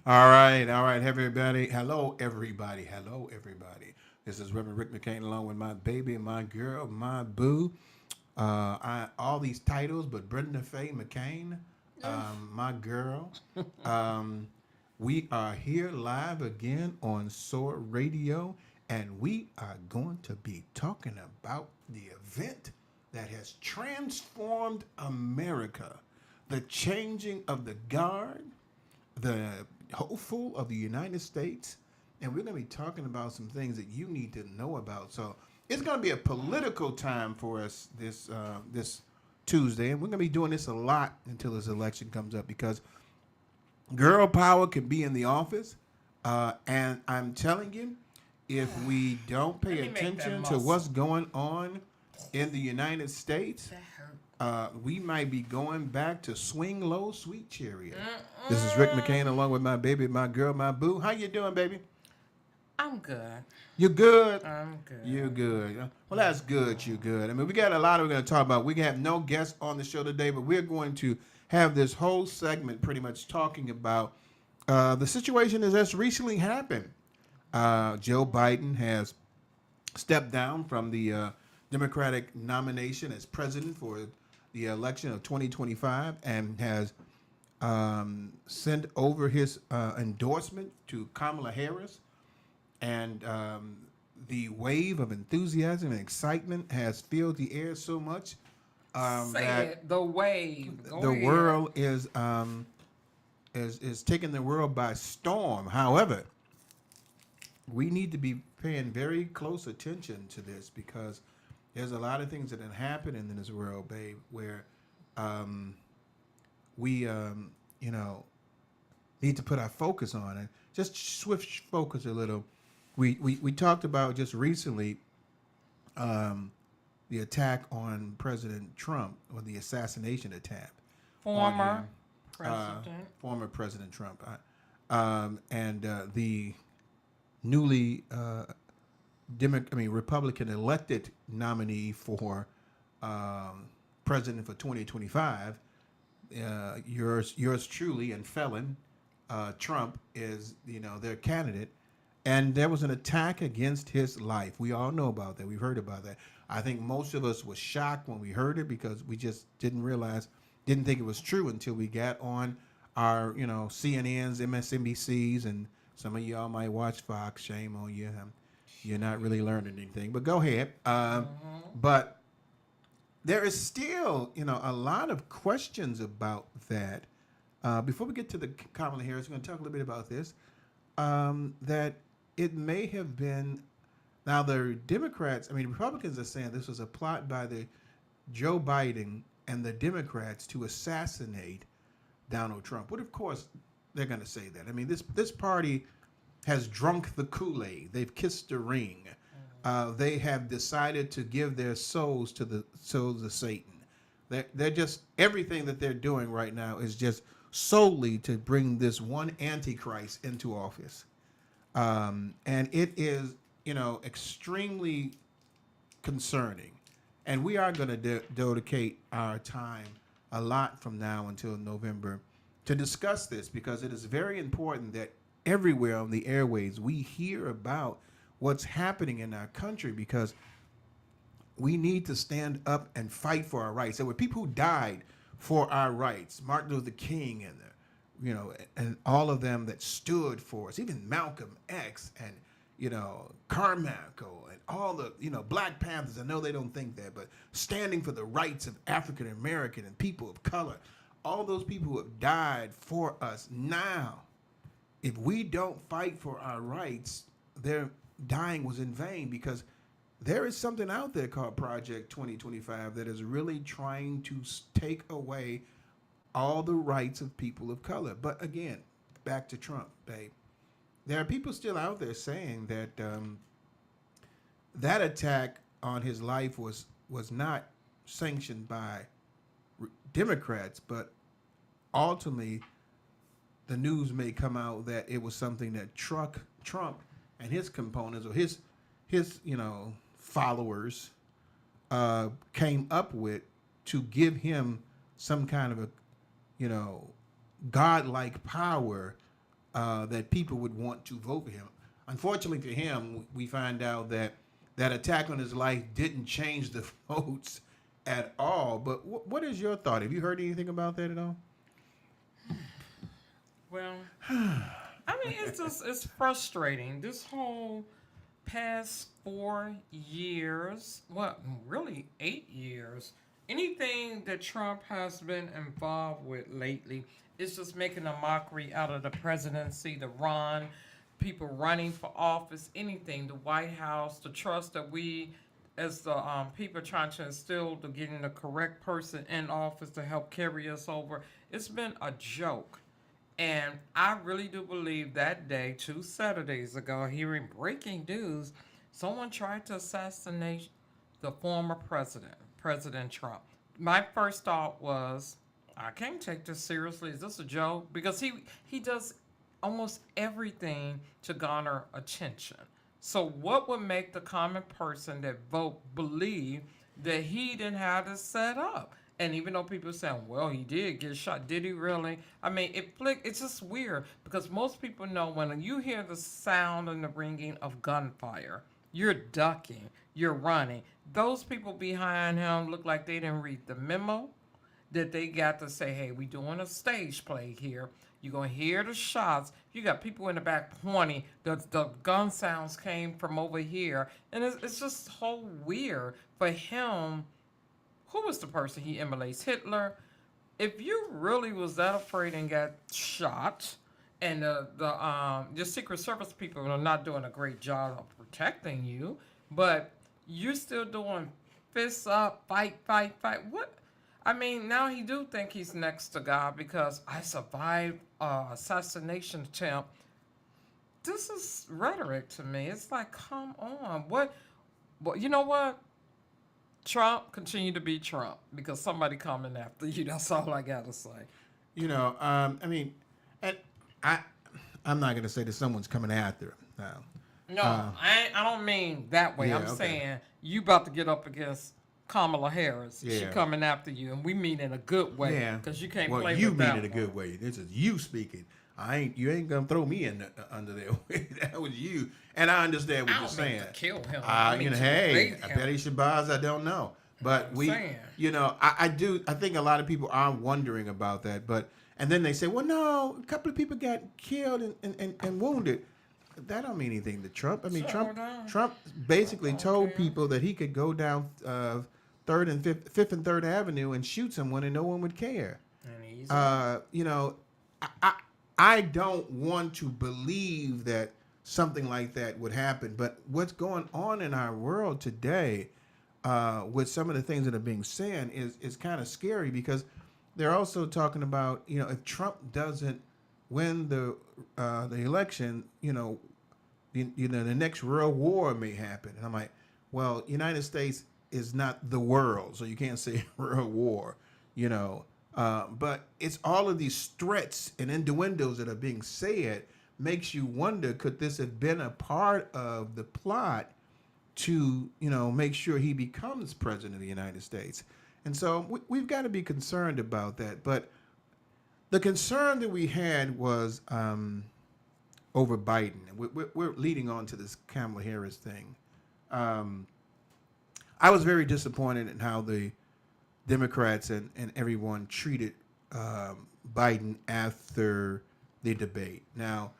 All right, everybody. Hello, everybody. This is Reverend Rick McCain along with my baby, my girl, my boo. All these titles, but Brenda Faye McCain, my girl. Um, we are here live again on SOAR Radio, and we are going to be talking about the event that has transformed America, the changing of the guard, the hopeful of the United States, and we're going to be talking about some things that you need to know about. So it's going to be a political time for us this Tuesday, and we're going to be doing this a lot until this election comes up because girl power can be in the office, and I'm telling you, if we don't Let pay me make that attention to muscle. what's going on in the United States, That hurt. we might be going back to swing low, sweet chariot. This is Rick McCain along with my baby, my girl, my boo. How you doing, baby? I'm good. You good? I'm good. You good. Well, that's good. You good. I mean, we got a lot we're going to talk about. We have no guests on the show today, but we're going to have this whole segment pretty much talking about the situation that has recently happened. Joe Biden has stepped down from the Democratic nomination as president for the election of 2025 and has sent over his endorsement to Kamala Harris. And the wave of enthusiasm and excitement has filled the air so much Say that it. The wave. Go the ahead. world is taking the world by storm. However, we need to be paying very close attention to this because there's a lot of things that have happened in this world, babe, where um, we, you know, need to put our focus on it. Just swift focus a little. We talked about just recently the attack on President Trump, or the assassination attack on Former him, president. former President Trump, and the newly Republican elected nominee for president for 2025. Yours truly and felon Trump is their candidate, and there was an attack against his life. We all know about that. We've heard about that. I think most of us was shocked when we heard it because we just didn't think it was true until we got on our CNNs, MSNBCs, and some of y'all might watch Fox. Shame on you. You're not really learning anything. But go ahead. But there is still a lot of questions about that. Before we get to the Kamala Harris, we're going to talk a little bit about this. That it may have been. Now the Republicans are saying this was a plot by the Joe Biden and the Democrats to assassinate Donald Trump. But of course, they're going to say that. I mean, this party has drunk the Kool-Aid. They've kissed the ring. They have decided to give their souls to the souls of Satan. They're just everything that they're doing right now is just solely to bring this one antichrist into office, and it is extremely concerning. And we are going to dedicate our time a lot from now until November to discuss this because it is very important that everywhere on the airways we hear about what's happening in our country because we need to stand up and fight for our rights. There were people who died for our rights. Martin Luther King and and all of them that stood for us. Even Malcolm X and Carmichael and all the Black Panthers. I know they don't think that, but standing for the rights of African American and people of color. All those people who have died for us. Now, if we don't fight for our rights, their dying was in vain because there is something out there called Project 2025 that is really trying to take away all the rights of people of color. But again, back to Trump, babe. There are people still out there saying that that attack on his life was not sanctioned by Democrats, but ultimately the news may come out that it was something that Trump and his components or his followers came up with to give him some kind of a godlike power that people would want to vote for him. Unfortunately for him, we find out that that attack on his life didn't change the votes at all. But what is your thought? Have you heard anything about that at all? Well, I mean, it's frustrating. This whole past 4 years, well, really 8 years, anything that Trump has been involved with lately is just making a mockery out of the presidency, the run, people running for office, anything, the White House, the trust that we, as the people trying to instill to getting the correct person in office to help carry us over. It's been a joke. And I really do believe that day, 2 Saturdays ago, hearing breaking news, someone tried to assassinate the former president, President Trump. My first thought was, I can't take this seriously. Is this a joke? Because he does almost everything to garner attention. So what would make the common person that vote believe that he didn't have this set up? And even though people are saying, well, he did get shot, did he really? I mean, it's just weird because most people know when you hear the sound and the ringing of gunfire, you're ducking, you're running. Those people behind him look like they didn't read the memo, that they got to say, hey, we doing a stage play here. You're going to hear the shots. You got people in the back pointing. The gun sounds came from over here. And it's just so weird for him. Who was the person he emulates? Hitler. If you really was that afraid and got shot, and the Secret Service people are not doing a great job of protecting you, but you're still doing fists up, fight. What? I mean, now he do think he's next to God because I survived assassination attempt. This is rhetoric to me. It's like, come on. What? But you know what? Trump continue to be Trump because somebody coming after you. That's all I gotta say. You know, I mean, and I'm not going to say that someone's coming after him now. No, I don't mean that way. Yeah, I'm okay. saying you about to get up against Kamala Harris. She Yeah. coming after you, and we mean in a good way. Yeah, Because you can't well, play you with mean that it a good way. This is you speaking. You ain't gonna throw me in under there. That was you, and I understand what I you're don't mean saying. to kill him. I mean You know, to hey, debate I him. bet he Shabazz, I don't know, but I'm we, saying. you know, I do. I think a lot of people are wondering about that, but and then they say, well, no, a couple of people got killed and wounded. That don't mean anything to Trump. I mean, So, Trump basically told Okay. people that he could go down Fifth and Third Avenue and shoot someone and no one would care. And he's You know, I don't want to believe that something like that would happen. But what's going on in our world today, with some of the things that are being said, is kind of scary because they're also talking about, you know, if Trump doesn't win the election, you know, the next world war may happen. And I'm like, well, United States is not the world, so you can't say world war, you know. But it's all of these threats and innuendos that are being said makes you wonder, could this have been a part of the plot to, you know, make sure he becomes president of the United States? And so we've got to be concerned about that. But the concern that we had was over Biden. We're leading on to this Kamala Harris thing. I was very disappointed in how the Democrats and everyone treated Biden after the debate. Now,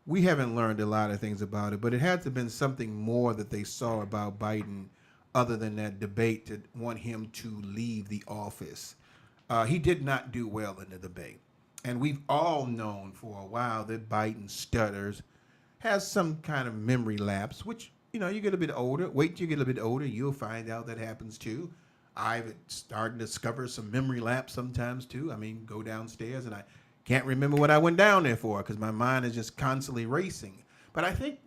we haven't learned a lot of things about it, but it had to have been something more that they saw about Biden other than that debate to want him to leave the office. He did not do well in the debate. And we've all known for a while that Biden stutters, has some kind of memory lapse, which, you know, you get a bit older. Wait till you get a bit older, you'll find out that happens too. I've started to discover some memory lapse sometimes too. I mean, go downstairs and I can't remember what I went down there for because my mind is just constantly racing. But I think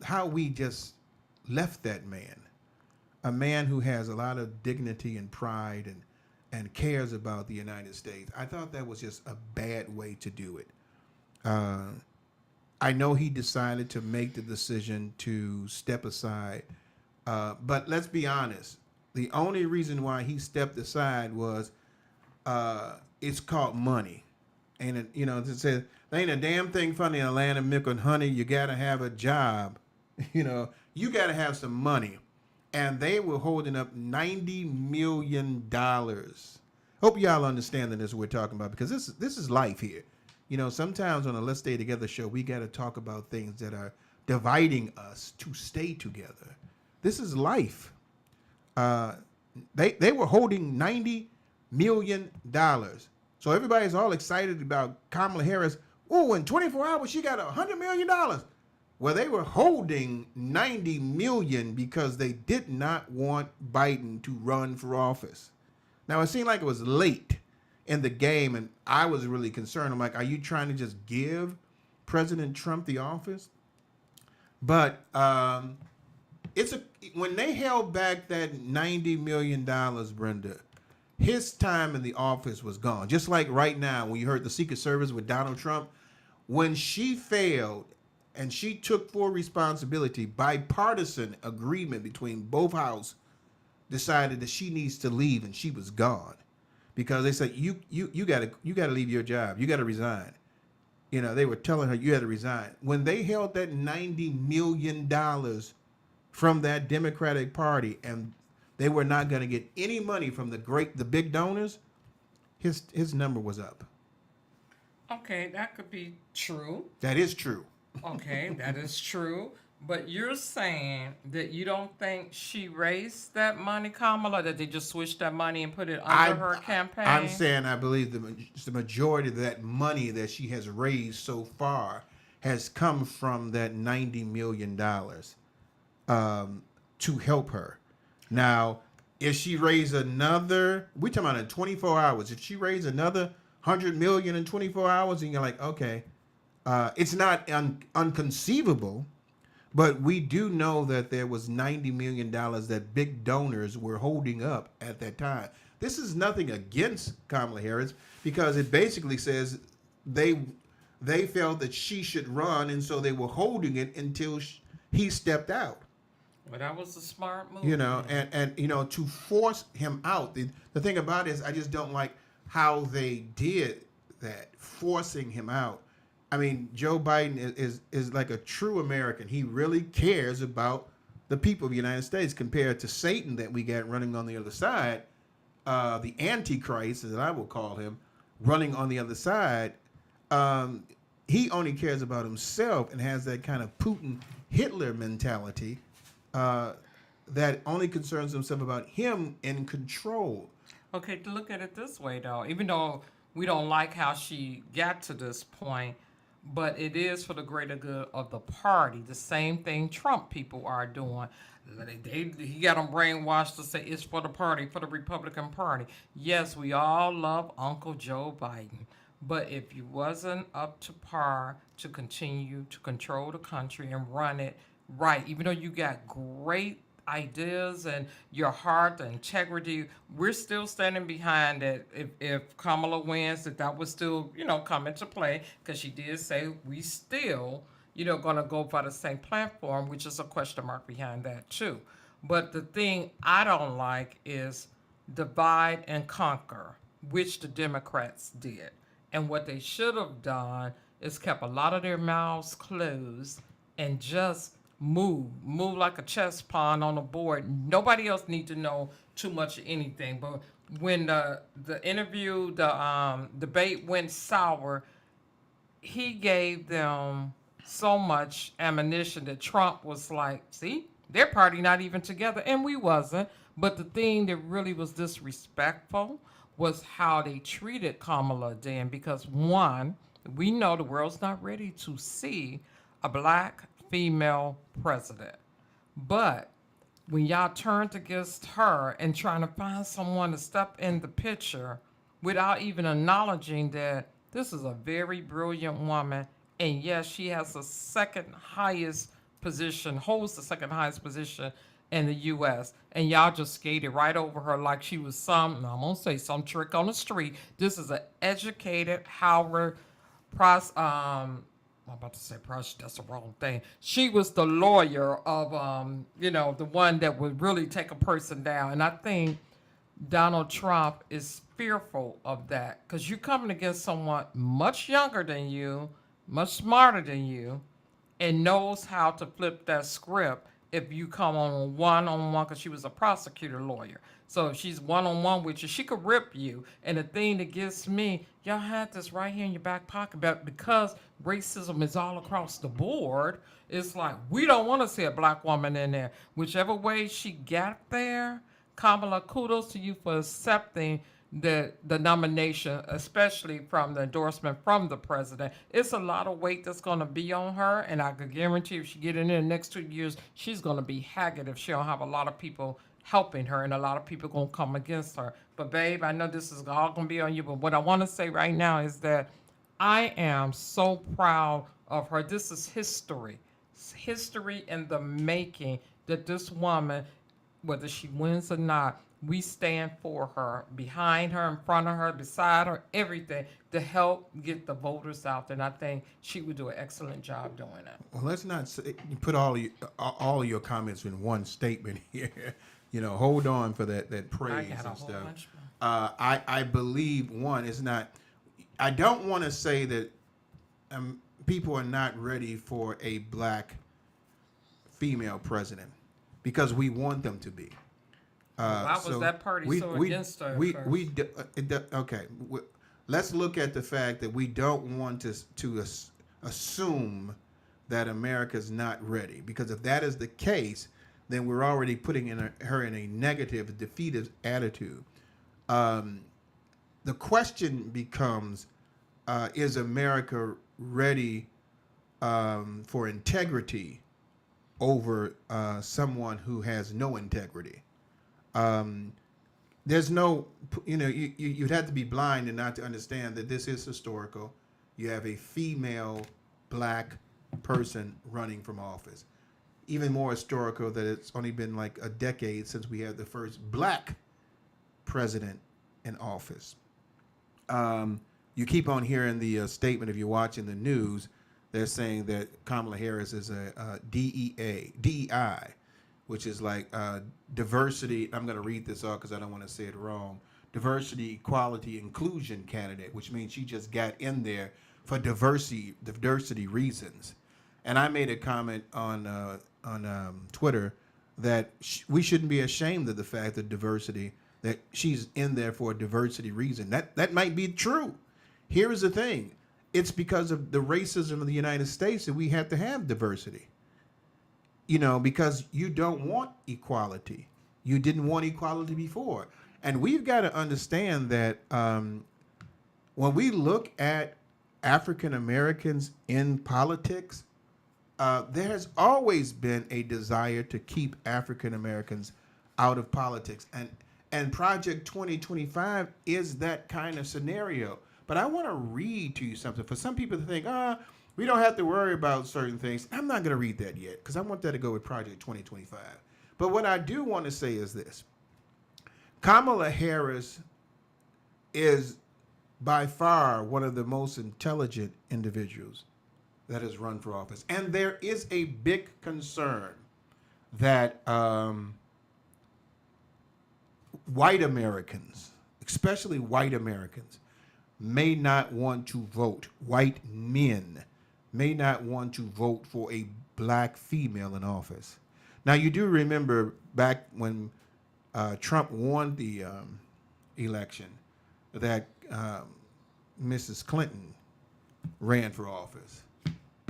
how we just left that man, a man who has a lot of dignity and pride and cares about the United States. I thought that was just a bad way to do it. I know he decided to make the decision to step aside, but let's be honest. The only reason why he stepped aside was it's called money. Ain't it, it says there ain't a damn thing funny in a land of milk and honey. You gotta have a job. You gotta have some money. And they were holding up $90 million. Hope y'all understand that this is what we're talking about, because this is life here. Sometimes on a Let's Stay Together show, we got to talk about things that are dividing us to stay together. This is life. They were holding $90 million. So everybody's all excited about Kamala Harris. Oh, in 24 hours, she got $100 million. Well, they were holding $90 million because they did not want Biden to run for office. Now, it seemed like it was late in the game, and I was really concerned. I'm like, are you trying to just give President Trump the office? But when they held back that $90 million, Brenda, his time in the office was gone. Just like right now, when you heard the Secret Service with Donald Trump, when she failed and she took full responsibility, bipartisan agreement between both houses decided that she needs to leave, and she was gone because they said you gotta leave your job, you gotta resign. They were telling her you had to resign. When they held that $90 million from that Democratic Party, and they were not going to get any money from the big donors, his number was up. Okay, that could be true. That is true. Okay, that is true. But you're saying that you don't think she raised that money, Kamala, that they just switched that money and put it under her campaign? I'm saying I believe the majority of that money that she has raised so far has come from that $90 million to help her. Now, if she raised another, we're talking about in 24 hours, if she raised another $100 million in 24 hours, and you're like, okay, it's not unconceivable, but we do know that there was $90 million that big donors were holding up at that time. This is nothing against Kamala Harris, because it basically says they felt that she should run, and so they were holding it until he stepped out. Well, that was a smart move. And to force him out. The thing about it is, I just don't like how they did that, forcing him out. I mean, Joe Biden is like a true American. He really cares about the people of the United States, compared to Satan that we got running on the other side, the Antichrist, as I will call him, running on the other side. He only cares about himself and has that kind of Putin Hitler mentality that only concerns himself about him in control. Okay, to look at it this way, though, even though we don't like how she got to this point, but it is for the greater good of the party. The same thing Trump people are doing. He got them brainwashed to say it's for the party, for the Republican Party. Yes, we all love Uncle Joe Biden. But if you wasn't up to par to continue to control the country and run it right, even though you got great ideas and your heart, the integrity, we're still standing behind it. If Kamala wins, that would still, come into play, because she did say we still, going to go by the same platform, which is a question mark behind that too. But the thing I don't like is divide and conquer, which the Democrats did. And what they should have done is kept a lot of their mouths closed and just move like a chess pawn on a board. Nobody else need to know too much of anything. But when the interview, the debate went sour, he gave them so much ammunition that Trump was like, see, their party not even together, and we wasn't. But the thing that really was disrespectful was how they treated Kamala then, because one, we know the world's not ready to see a black female president. But when y'all turned against her and trying to find someone to step in the picture without even acknowledging that this is a very brilliant woman, and yes, she has the second highest position, holds the second highest position in the U.S., and y'all just skated right over her like she was some trick on the street. This is an educated Howard I'm about to say that's the wrong thing. She was the lawyer of, the one that would really take a person down. And I think Donald Trump is fearful of that because you're coming against someone much younger than you, much smarter than you, and knows how to flip that script if you come on one, because she was a prosecutor lawyer. So if she's one with you, she could rip you. And the thing that gets me, y'all had this right here in your back pocket, but because racism is all across the board, it's like we don't want to see a black woman in there. Whichever way she got there, Kamala, kudos to you for accepting the nomination, especially from the endorsement from the president. It's a lot of weight that's going to be on her, and I could guarantee if she get in there the next 2 years, she's going to be haggard if she don't have a lot of people helping her, and a lot of people going to come against her. But babe, I know this is all going to be on you, but what I want to say right now is that I am so proud of her. This is history. It's history in the making that this woman, whether she wins or not, we stand for her, behind her, in front of her, beside her, everything to help get the voters out there. And I think she would do an excellent job doing that. Well, let's not say, put all of your comments in one statement here. Hold on for that praise got a and whole stuff. bunch I believe one is not. I don't want to say that people are not ready for a black female president because we want them to be. Why was that party against her? Okay. Let's look at the fact that we don't want to assume that America's not ready, because if that is the case, then we're already putting her in a negative, defeative attitude. The question becomes, is America ready for integrity over someone who has no integrity? There's no, you'd have to be blind and not to understand that this is historical. You have a female black person running from office. Even more historical that it's only been like a decade since we had the first black president in office. You keep on hearing the statement, if you're watching the news, they're saying that Kamala Harris is a DEI, which is like diversity. I'm going to read this off because I don't want to say it wrong. Diversity, equality, inclusion candidate, which means she just got in there for diversity reasons. And I made a comment on Twitter that we shouldn't be ashamed of the fact that that she's in there for a diversity reason. That might be true. Here is the thing. It's because of the racism of the United States that we have to have diversity. Because you don't want equality. You didn't want equality before. And we've got to understand that when we look at African Americans in politics, there has always been a desire to keep African Americans out of politics. And Project 2025 is that kind of scenario. But I want to read to you something. For some people to think, we don't have to worry about certain things. I'm not going to read that yet because I want that to go with Project 2025. But what I do want to say is this. Kamala Harris is by far one of the most intelligent individuals that has run for office. And there is a big concern that white Americans, especially white Americans, may not want to vote. White men may not want to vote for a black female in office. Now, you do remember back when Trump won the election that Mrs. Clinton ran for office.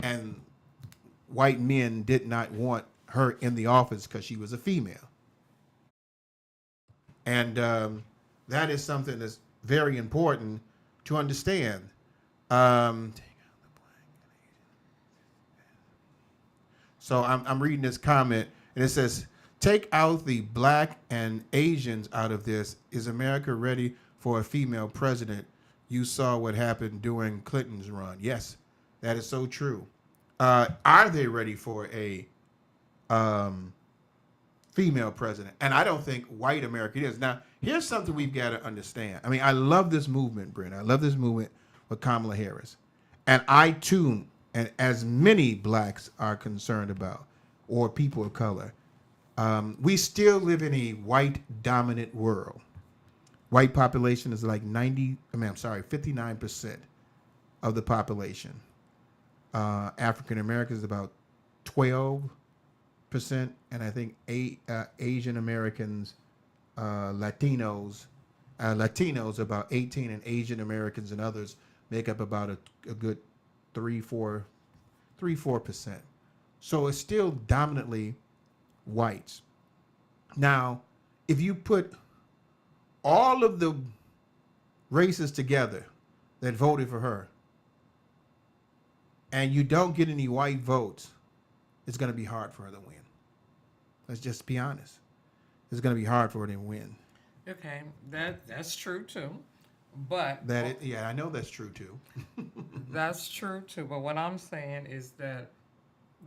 And white men did not want her in the office because she was a female. And that is something that's very important to understand. So I'm reading this comment, and it says, take out the black and Asians out of this. Is America ready for a female president? You saw what happened during Clinton's run. Yes, that is so true. Are they ready for a female president? And I don't think white America is. Now, here's something we've got to understand. I mean, I love this movement, Brent. I love this movement with Kamala Harris. And I, too, and as many blacks are concerned about, or people of color, we still live in a white dominant world. White population is like 59% of the population. African Americans is about 12%, and I think Asian Americans, Latinos about 18, and Asian Americans and others make up about a good 3-4%. So it's still dominantly whites. Now, if you put all of the races together that voted for her, and you don't get any white votes, it's going to be hard for her to win. Let's just be honest. It's going to be hard for her to win. Okay, that's true too, but Yeah, I know that's true too. that's true too. But what I'm saying is that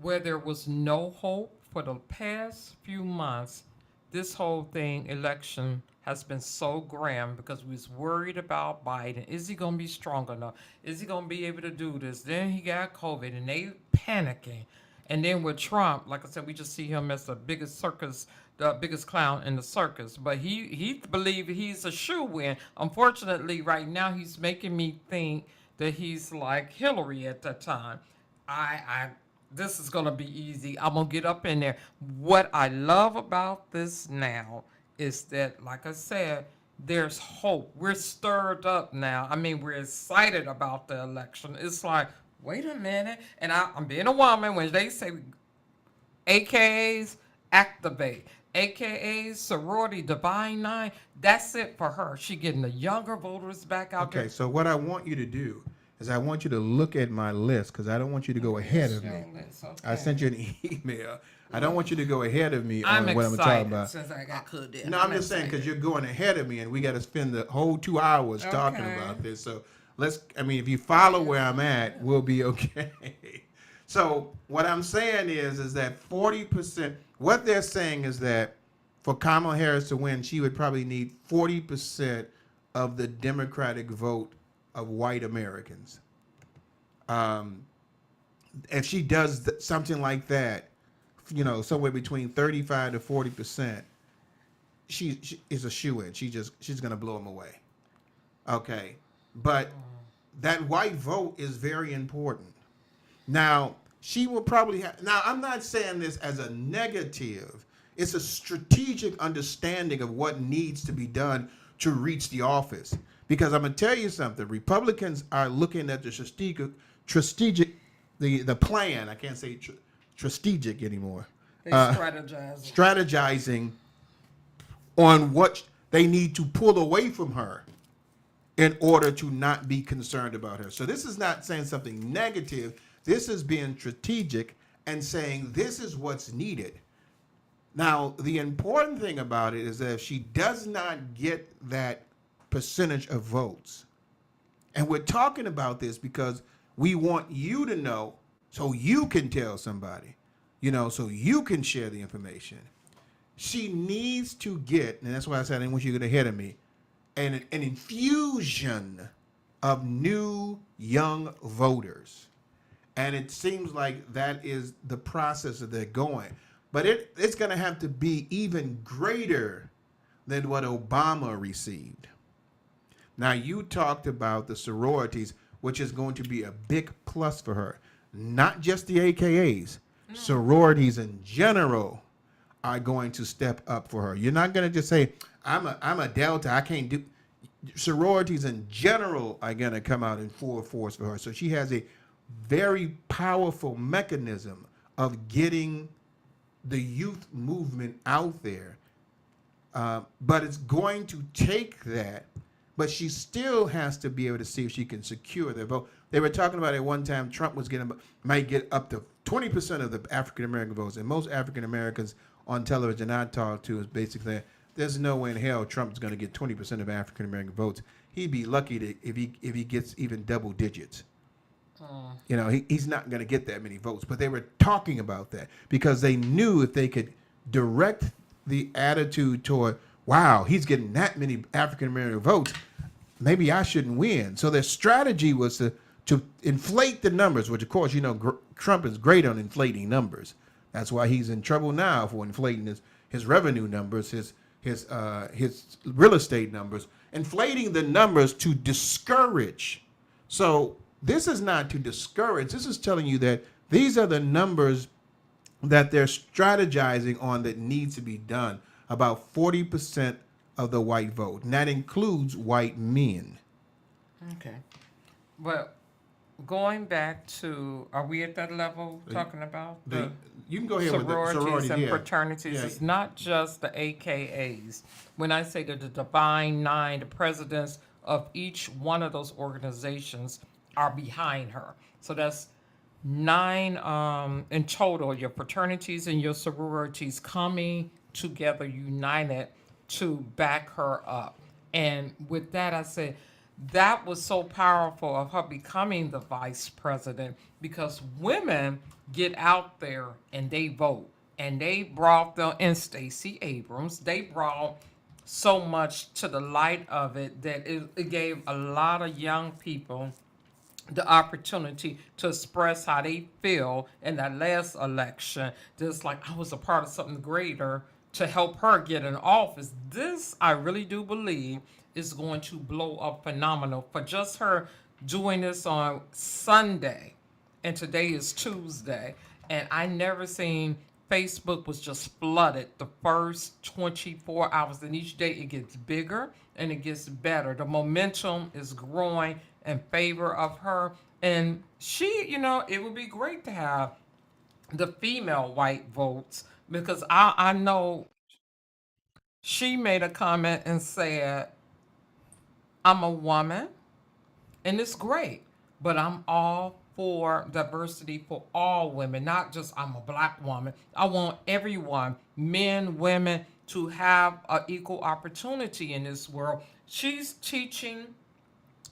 where there was no hope for the past few months, this whole election has been so grim because we was worried about Biden. Is he gonna be strong enough? Is he gonna be able to do this? Then he got COVID and they panicking. And then with Trump, like I said, we just see him as the biggest clown in the circus. But he believe he's a shoo-in. Unfortunately, right now he's making me think that he's like Hillary at that time. This is gonna be easy. I'm gonna get up in there. What I love about this now is that, like I said, there's hope. We're stirred up now. I mean, we're excited about the election. It's like, wait a minute. And I'm being a woman when they say AKAs activate, AKAs sorority divine nine. That's it for her. She getting the younger voters back out there. Okay, so what I want you to do is I want you to look at my list because I don't want you to go ahead of me. Okay. I sent you an email. I don't want you to go ahead of me I'm on what I'm excited talking about. since I got cooked in. No, I'm just saying because you're going ahead of me, and we got to spend the whole 2 hours talking Okay. about this. So if you follow where I'm at, we'll be okay. So what I'm saying is that 40%. What they're saying is that for Kamala Harris to win, she would probably need 40% of the Democratic vote of white Americans. If she does something like that, somewhere between 35 to 40%, she is a shoo-in. She's gonna blow them away. Okay, but that white vote is very important. Now she will probably have. Now I'm not saying this as a negative. It's a strategic understanding of what needs to be done to reach the office. Because I'm gonna tell you something. Republicans are looking at the strategic, the plan. I can't say strategic anymore. They Strategizing on what they need to pull away from her in order to not be concerned about her. So this is not saying something negative. This is being strategic and saying this is what's needed. Now, the important thing about it is that if she does not get that percentage of votes, and we're talking about this because we want you to know so you can tell somebody, so you can share the information. She needs to get, and that's why I said I didn't want you to get ahead of me, an infusion of new young voters. And it seems like that is the process that they're going. But it's going to have to be even greater than what Obama received. Now, you talked about the sororities, which is going to be a big plus for her. Not just the AKAs. Sororities in general are going to step up for her. You're not going to just say, I'm a Delta, I can't do. Sororities in general are going to come out in full force for her. So she has a very powerful mechanism of getting the youth movement out there. But it's going to take that, but she still has to be able to see if she can secure their vote. They were talking about at one time Trump might get up to 20% of the African American votes, and most African Americans on television I talk to is basically there's no way in hell Trump's going to get 20% of African American votes. He'd be lucky if he gets even double digits. He's not going to get that many votes. But they were talking about that because they knew if they could direct the attitude toward, wow, he's getting that many African American votes, maybe I shouldn't win. So their strategy was to inflate the numbers, which of course, Trump is great on inflating numbers. That's why he's in trouble now for inflating his revenue numbers, his real estate numbers, inflating the numbers to discourage. So this is not to discourage. This is telling you that these are the numbers that they're strategizing on that needs to be done. About 40% of the white vote, and that includes white men. Okay. But going back to, are we at that level talking about The, you can go ahead with the sororities sorority. and Yeah. fraternities? Yeah. It's not just the AKAs. When I say that the Divine Nine, the presidents of each one of those organizations are behind her. So that's nine in total, your fraternities and your sororities coming together, united to back her up. And with that, I said, that was so powerful of her becoming the vice president because women get out there and they vote. And they brought and Stacey Abrams, they brought so much to the light of it that it gave a lot of young people the opportunity to express how they feel in that last election. Just like I was a part of something greater to help her get in office. This, I really do believe, is going to blow up phenomenal for just her doing this on Sunday. And today is Tuesday. And I never seen Facebook was just flooded the first 24 hours. And each day it gets bigger and it gets better. The momentum is growing in favor of her. And she, it would be great to have the female white votes because I know she made a comment and said, I'm a woman and it's great, but I'm all for diversity for all women, not just I'm a black woman. I want everyone, men, women, to have an equal opportunity in this world. She's teaching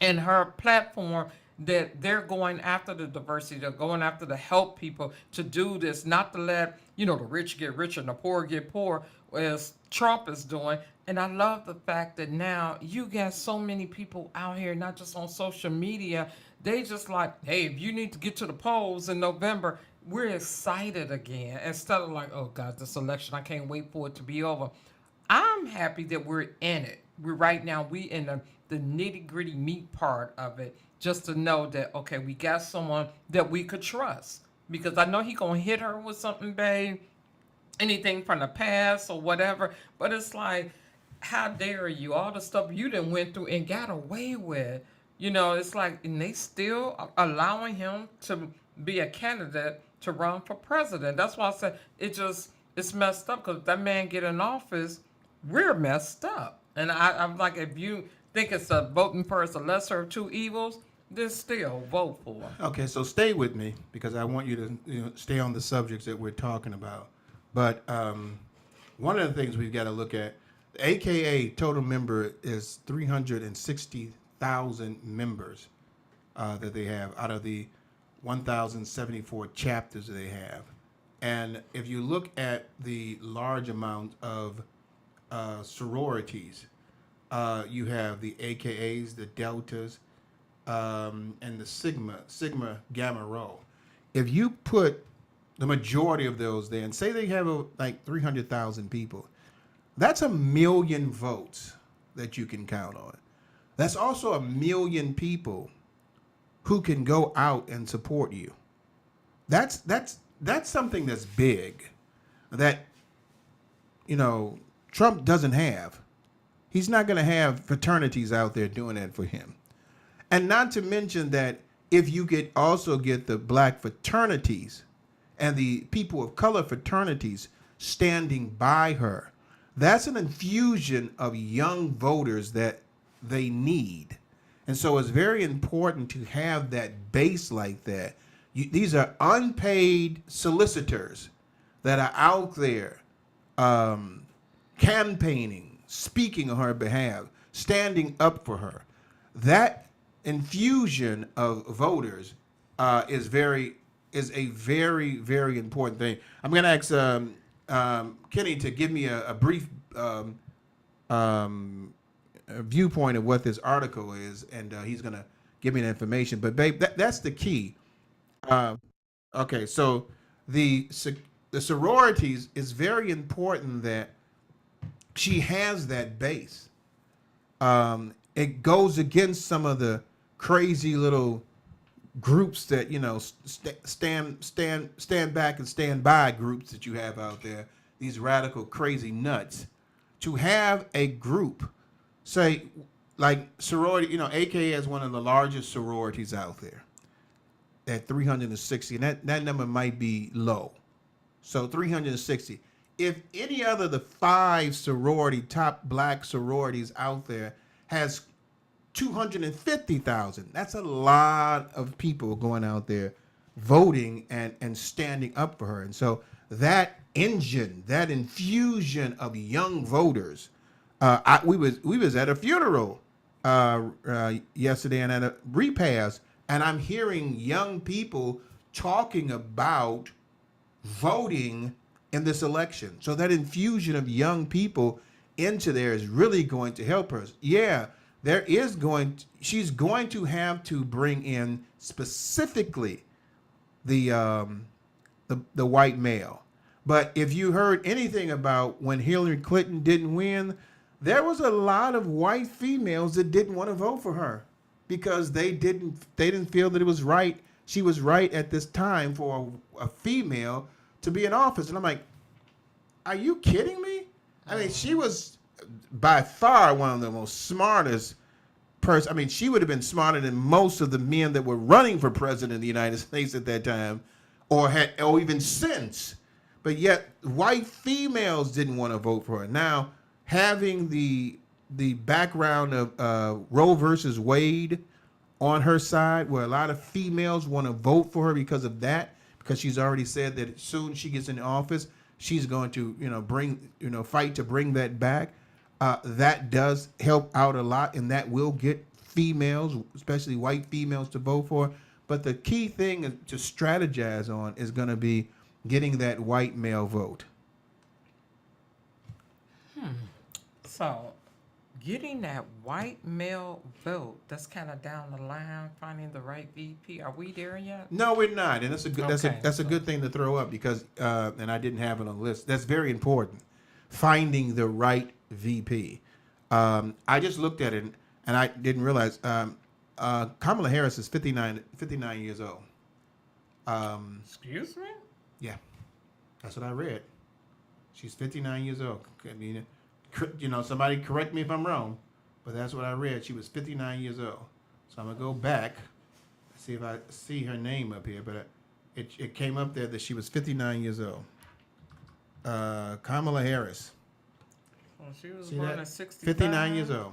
in her platform that they're going after the diversity, they're going after to help people to do this, not to let, the rich get richer and the poor get poor, as Trump is doing. And I love the fact that now you got so many people out here, not just on social media, they just like, hey, if you need to get to the polls in November, we're excited again. Instead of like, oh God, this election, I can't wait for it to be over. I'm happy that we're in it. We're right now, we in the nitty gritty meat part of it, just to know that, okay, we got someone that we could trust. Because I know he gonna hit her with something, babe, anything from the past or whatever. But it's like, how dare you? All the stuff you done went through and got away with. It's like, and they still allowing him to be a candidate to run for president. That's why I said it's messed up because that man get in office, we're messed up. And I'm like, if you think it's a voting for it's a lesser of two evils, then still vote for him. Okay, so stay with me because I want you to stay on the subjects that we're talking about. But one of the things we've got to look at, the AKA total member is 360,000 members that they have out of the 1,074 chapters that they have. And if you look at the large amount of sororities, you have the AKAs, the Deltas, and the Sigma Gamma Rho. If you put the majority of those there and say they have like 300,000 people, that's 1 million votes that you can count on. That's also 1 million people who can go out and support you. That's something that's big that Trump doesn't have. He's not going to have fraternities out there doing that for him. And not to mention that if you also get the black fraternities and the people of color fraternities standing by her, that's an infusion of young voters that they need. And so it's very important to have that base like that. These are unpaid solicitors that are out there campaigning, speaking on her behalf, standing up for her. That infusion of voters is a very, very important thing. I'm going to ask Kenny to give me a brief viewpoint of what this article is, and he's going to give me the information. But babe, that's the key. Okay, so the sororities is very important that she has that base. it goes against some of the crazy little groups that stand back and stand by groups that you have out there. These radical crazy nuts. To have a group, say, like sorority, AK is one of the largest sororities out there at 360, and that number might be low. So 360. If any other of the 5 top black sororities out there has 250,000, that's a lot of people going out there voting and standing up for her. And so that engine, that infusion of young voters, we was at a funeral yesterday and at a repast, and I'm hearing young people talking about voting in this election. So that infusion of young people into there is really going to help her. Yeah, she's going to have to bring in specifically the white male. But if you heard anything about when Hillary Clinton didn't win, there was a lot of white females that didn't want to vote for her because they didn't feel that it was right. She was right at this time for a female to be in office. And I'm like, are you kidding me? I mean, she was by far one of the most smartest person. I mean, she would have been smarter than most of the men that were running for president of the United States at that time, or even since. But yet, white females didn't want to vote for her. Now, having the background of Roe versus Wade on her side, where a lot of females want to vote for her because of that, because she's already said that as soon as she gets in office, she's going to, fight to bring that back. That does help out a lot, and that will get females, especially white females, to vote for her. But the key thing to strategize on is going to be getting that white male vote. So, getting that white male vote, that's kind of down the line, finding the right VP. Are we there yet? No, we're not, and that's a good Okay, a good thing to throw up because and I didn't have it on the list. That's very important. Finding the right VP. I just looked at it and I didn't realize Kamala Harris is 59 years old. Excuse me? Yeah, that's what I read. She's 59 years old. I mean, somebody correct me if I'm wrong, but that's what I read. She was 59 years old. So I'm gonna go back, see if I see her name up here, but it came up there that she was 59 years old. Kamala Harris. Well, she was See born that? at 65. 59 years old.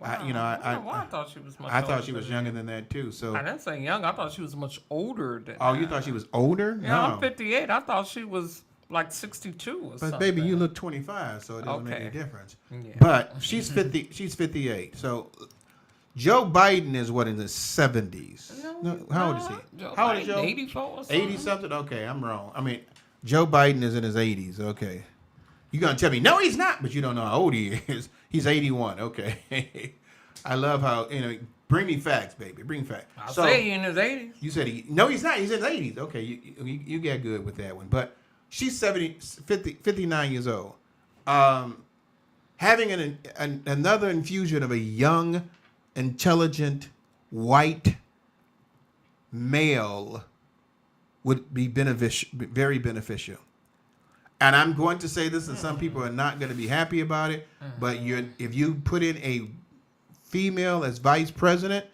Wow. I thought she was much I thought older she was than younger that. than that too. So I didn't say young. I thought she was much older than oh, that. you thought she was older? Yeah, No. I'm 58. I thought she was like 62 or something. But baby, you look 25, so it doesn't make any Okay. difference. Yeah. But she's 50. She's 58. So Joe Biden is what, in his 70s? No, how old is he? How old is Joe? 84 or something. 80 something? Okay, I'm wrong. I mean, Joe Biden is in his 80s. Okay. You're going to tell me, no, he's not, but you don't know how old he is. He's 81. Okay. I love how, bring me facts, baby. Bring facts. I'll say he in his 80s. You said no, he's not. He's in his 80s. Okay, you get good with that one. But she's 59 years old. Having another infusion of a young, intelligent, white male would be very beneficial. And I'm going to say this, and some people are not going to be happy about it, but if you put in a female as vice president,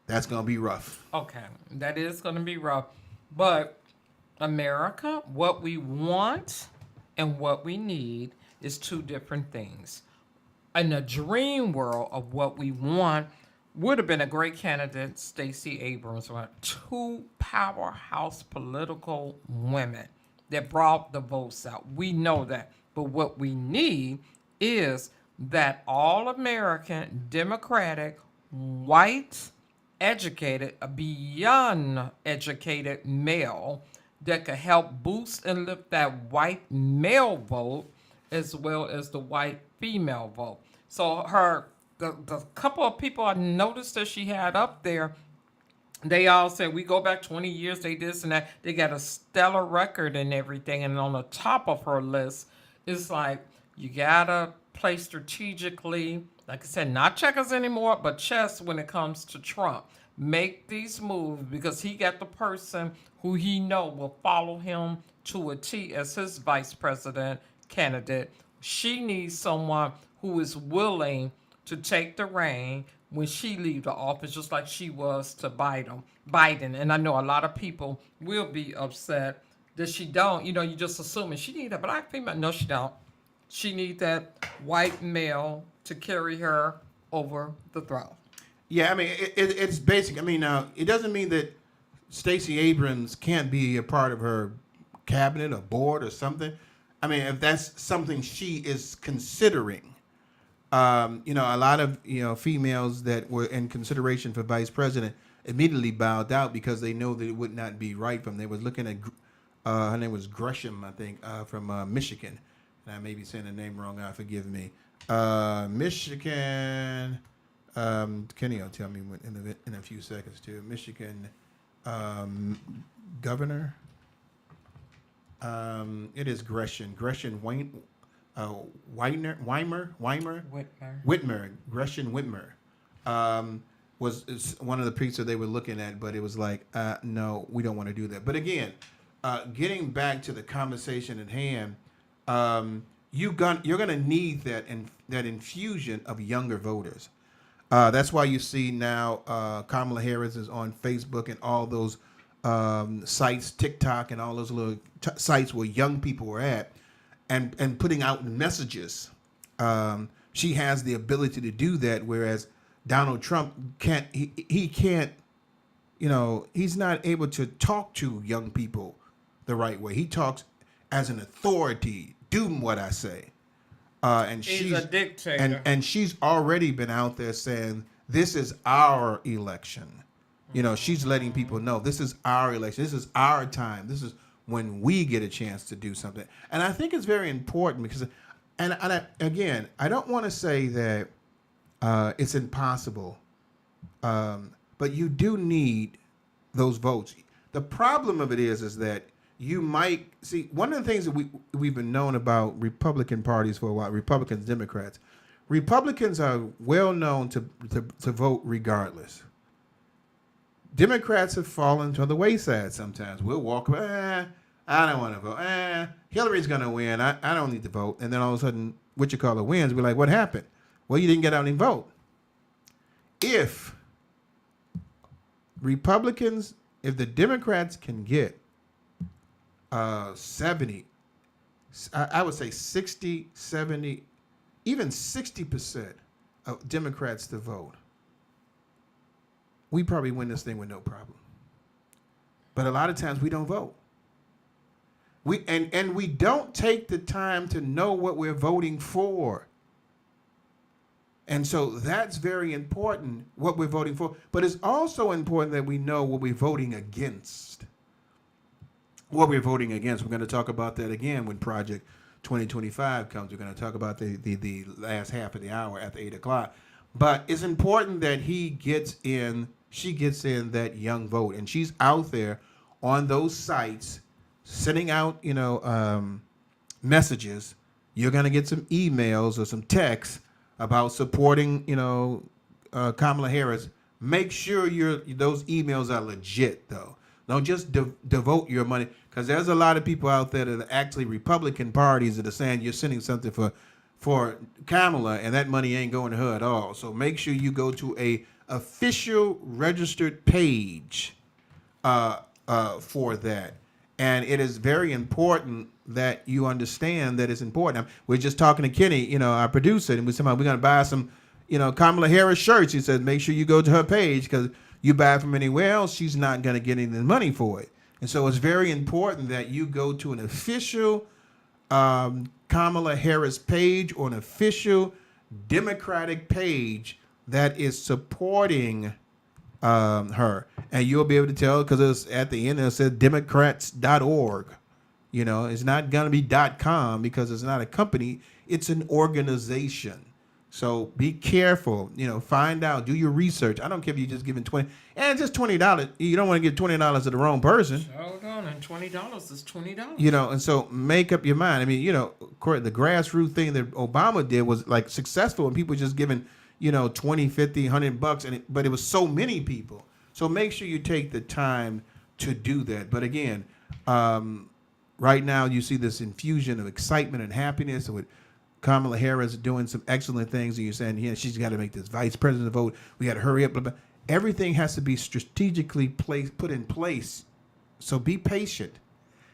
that's going to be rough. Okay, that is going to be rough. But America, what we want and what we need is two different things. In a dream world of what we want, would have been a great candidate, Stacey Abrams, with 2 powerhouse political women that brought the votes out. We know that. But what we need is that all-American, Democratic, white, educated, beyond educated male that could help boost and lift that white male vote as well as the white female vote. So the couple of people I noticed that she had up there, they all said, we go back 20 years, they this and that. They got a stellar record and everything. And on the top of her list, it's like, you got to play strategically like I said, not checkers anymore, but chess when it comes to Trump. Make these moves because he got the person who he know will follow him to a T as his vice president candidate. She needs someone who is willing to take the reign when she leave the office, just like she was to Biden. And I know a lot of people will be upset that she don't. You know, you just assuming she need a black female. No, she don't. She need that white male to carry her over the throne. Yeah, I mean, it's basic. I mean, it doesn't mean that Stacey Abrams can't be a part of her cabinet or board or something. I mean, if that's something she is considering. You know, a lot of, you know, females that were in consideration for vice president immediately bowed out because they know that it would not be right from them. They was looking at, her name was Gresham, I think, from Michigan. And I may be saying the name wrong, forgive me. Michigan, Kenny will tell me in a few seconds too. Michigan governor. It is Gresham. Whitmer, Gresham Whitmer, was one of the priests that they were looking at, but it was like, no, we don't want to do that. But again, getting back to the conversation at hand, you're going to need that infusion of younger voters. That's why you see now Kamala Harris is on Facebook and all those sites, TikTok and all those little sites where young people are at, and putting out messages. She has the ability to do that, whereas Donald Trump can't. He can't. You know, he's not able to talk to young people the right way. He talks as an authority. Do what I say. And He's a dictator. And she's already been out there saying this is our election. You know, she's letting people know this is our election. This is our time. This is when we get a chance to do something. And I think it's very important because, again, I don't want to say that it's impossible, but you do need those votes. The problem of it is that you might see one of the things that we've been known about Republican parties for a while, Republicans, Democrats. Republicans are well known to vote regardless. Democrats have fallen to the wayside sometimes. We'll walk away, I don't want to vote. Hillary's going to win. I don't need to vote. And then all of a sudden, wins. We're like, what happened? Well, you didn't get out and vote. If the Democrats can get 70, I would say 60, 70, even 60% of Democrats to vote, we probably win this thing with no problem. But a lot of times we don't vote. We don't take the time to know what we're voting for. And so that's very important, what we're voting for. But it's also important that we know what we're voting against. What we're voting against. We're going to talk about that again when Project 2025 comes. We're going to talk about the last half of the hour after 8 o'clock. But it's important that she gets in that young vote. And she's out there on those sites sending out, messages. You're going to get some emails or some texts about supporting, Kamala Harris. Make sure those emails are legit, though. Don't just devote your money, because there's a lot of people out there that are actually Republican parties that are saying you're sending something for Kamala, and that money ain't going to her at all. So make sure you go to a official registered page for that. And it is very important that you understand that it's important. We're just talking to Kenny, our producer, and we're going to buy some, Kamala Harris shirts. He said, make sure you go to her page, because you buy it from anywhere else, she's not going to get any money for it. And so it's very important that you go to an official Kamala Harris page or an official Democratic page that is supporting her. And you'll be able to tell, because it's at the end it says democrats.org. It's not going to be .com, because it's not a company, it's an organization. So be careful. Find out. Do your research. I don't care if you're just giving 20, and just $20. You don't want to give $20 to the wrong person. Hold on, and $20 is $20. And so make up your mind. I mean, the grassroots thing that Obama did was like successful, and people just giving, 20, 50, $100, but it was so many people. So make sure you take the time to do that. But again, right now you see this infusion of excitement and happiness with Kamala Harris doing some excellent things, and you're saying, she's got to make this vice president vote. We got to hurry up. Blah, blah. Everything has to be strategically put in place. So be patient.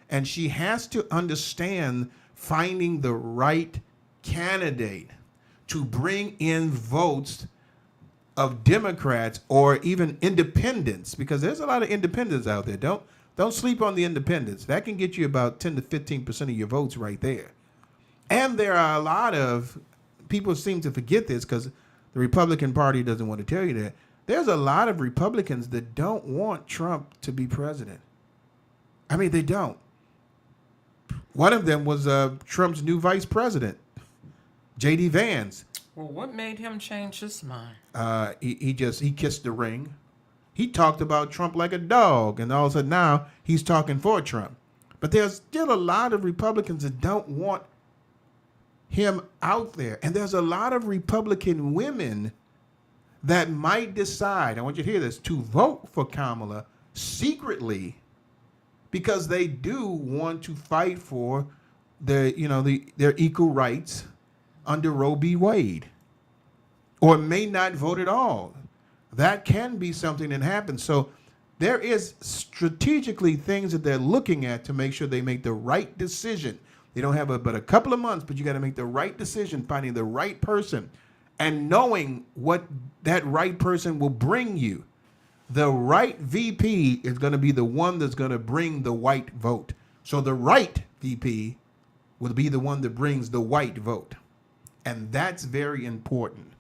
And she has to understand finding the right candidate to bring in votes of Democrats or even independents, because there's a lot of independents out there. Don't sleep on the independents. That can get you about 10 to 15% of your votes right there. And there are a lot of people seem to forget this because the Republican Party doesn't want to tell you that. There's a lot of Republicans that don't want Trump to be president. I mean, they don't. One of them was Trump's new vice president, J.D. Vance. Well, what made him change his mind? He kissed the ring. He talked about Trump like a dog, and all of a sudden now he's talking for Trump. But there's still a lot of Republicans that don't want him out there. And there's a lot of Republican women that might decide, I want you to hear this, to vote for Kamala secretly because they do want to fight for their equal rights under Roe v. Wade, or may not vote at all. That can be something that happens. So there is strategically things that they're looking at to make sure they make the right decision. They don't have but a couple of months, but you got to make the right decision, finding the right person and knowing what that right person will bring you. The right VP is going to be the one that's going to bring the white vote. So the right VP will be the one that brings the white vote. And that's very important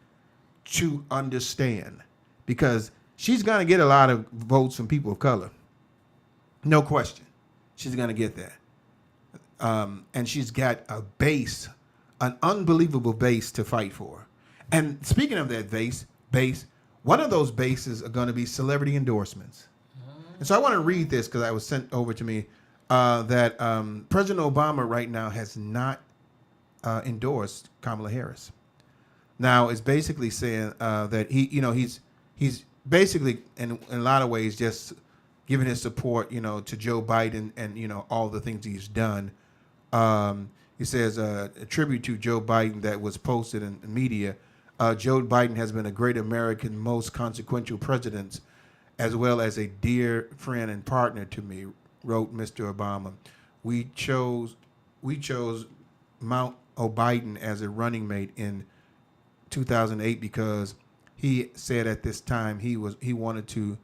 to understand, because she's going to get a lot of votes from people of color. No question. She's going to get that. And she's got a base, an unbelievable base to fight for. And speaking of that base, one of those bases are going to be celebrity endorsements. And so I want to read this because I was sent over to me that President Obama right now has not endorsed Kamala Harris. Now it's basically saying that he's basically in a lot of ways just giving his support, to Joe Biden and all the things he's done. He says a tribute to Joe Biden that was posted in the media. Joe Biden has been a great American, most consequential president, as well as a dear friend and partner to me, wrote Mr. Obama. We chose Mount O'Biden as a running mate in 2008 because he said at this time he wanted to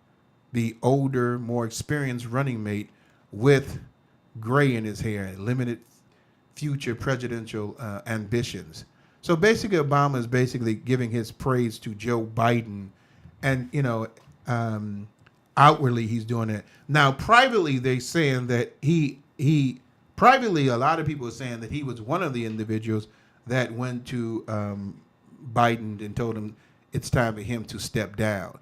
be older, more experienced running mate with gray in his hair, limited future presidential ambitions. So basically, Obama is basically giving his praise to Joe Biden, and outwardly he's doing it. Now, privately, they're saying that he privately, a lot of people are saying that he was one of the individuals that went to Biden and told him it's time for him to step down.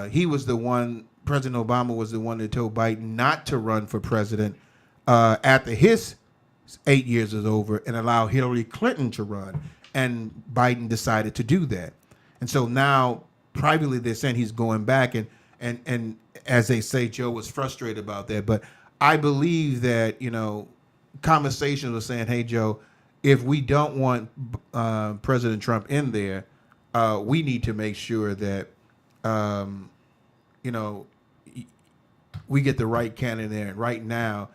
He was the one. President Obama was the one that told Biden not to run for president after his 8 years is over and allow Hillary Clinton to run. And Biden decided to do that. And so now privately they're saying he's going back, and as they say, Joe was frustrated about that. But I believe that, conversations were saying, hey, Joe, if we don't want President Trump in there, we need to make sure that, we get the right candidate there. And right now,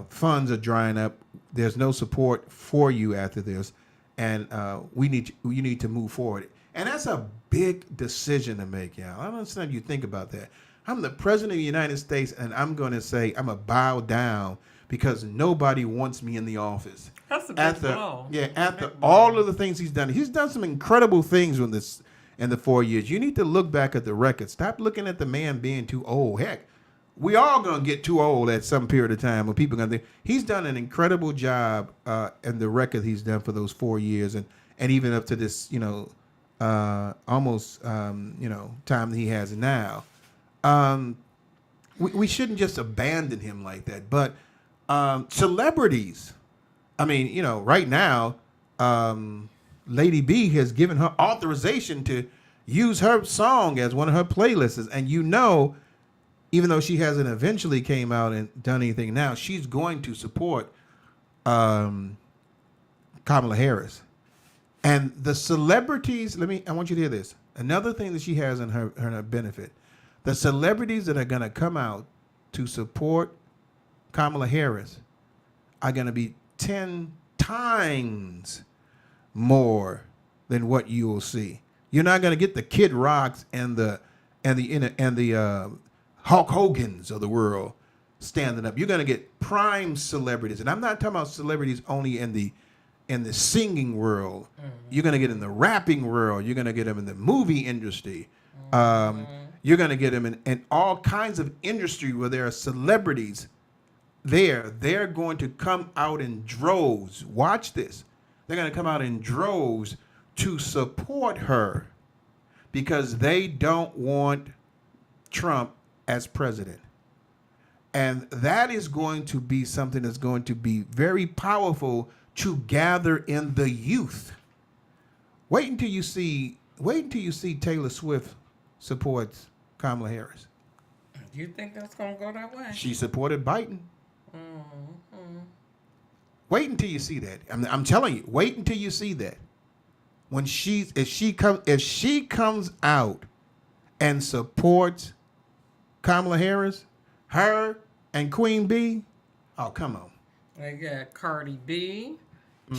funds are drying up. There's no support for you after this, and you need to move forward. And that's a big decision to make, y'all. I don't understand if you think about that. I'm the president of the United States, and I'm going to say I'm going to bow down because nobody wants me in the office. That's a big blow. Yeah, after all of the things he's done. He's done some incredible things in the 4 years. You need to look back at the record. Stop looking at the man being too old. Heck, we all going to get too old at some period of time when people are going to think. He's done an incredible job in the record he's done for those 4 years. and even up to this, almost, time that he has now. Um, we shouldn't just abandon him like that. But celebrities, I mean, right now, Lady B has given her authorization to use her song as one of her playlists. And even though she hasn't eventually came out and done anything now, she's going to support Kamala Harris. And the celebrities, I want you to hear this. Another thing that she has in her benefit, the celebrities that are going to come out to support Kamala Harris are going to be 10 times more than what you will see. You're not going to get the Kid Rocks and the Hulk Hogan's of the world standing up. You're going to get prime celebrities, and I'm not talking about celebrities only in the singing world. You're going to get in the rapping world. You're going to get them in the movie industry. You're going to get them in all kinds of industry where there are celebrities there. They're going to come out in droves. Watch this. They're going to come out in droves to support her because they don't want Trump as president. And that is going to be something that's going to be very powerful to gather in the youth. Wait until you see Taylor Swift supports Kamala Harris. You think that's gonna go that way? She supported Biden. Wait until you see that. I'm telling you. Wait until you see that. When if she comes out and supports Kamala Harris, her and Queen B, oh come on. They got Cardi B,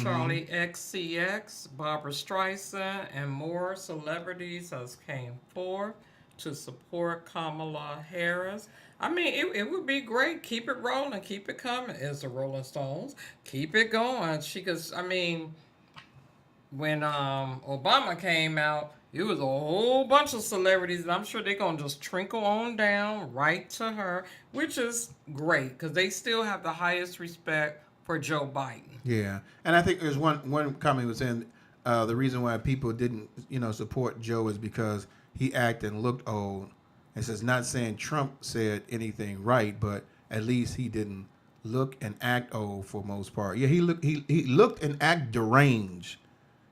Charlie XCX, Barbara Streisand, and more celebrities has came forth to support Kamala Harris. I mean, it would be great. Keep it rolling. Keep it coming. It's the Rolling Stones. Keep it going. When Obama came out, it was a whole bunch of celebrities, and I'm sure they're going to just trickle on down right to her, which is great because they still have the highest respect for Joe Biden. Yeah, and I think there's one comment was in the reason why people didn't support Joe is because he acted and looked old. It says not saying Trump said anything right, but at least he didn't look and act old for most part. Yeah, he looked and act deranged.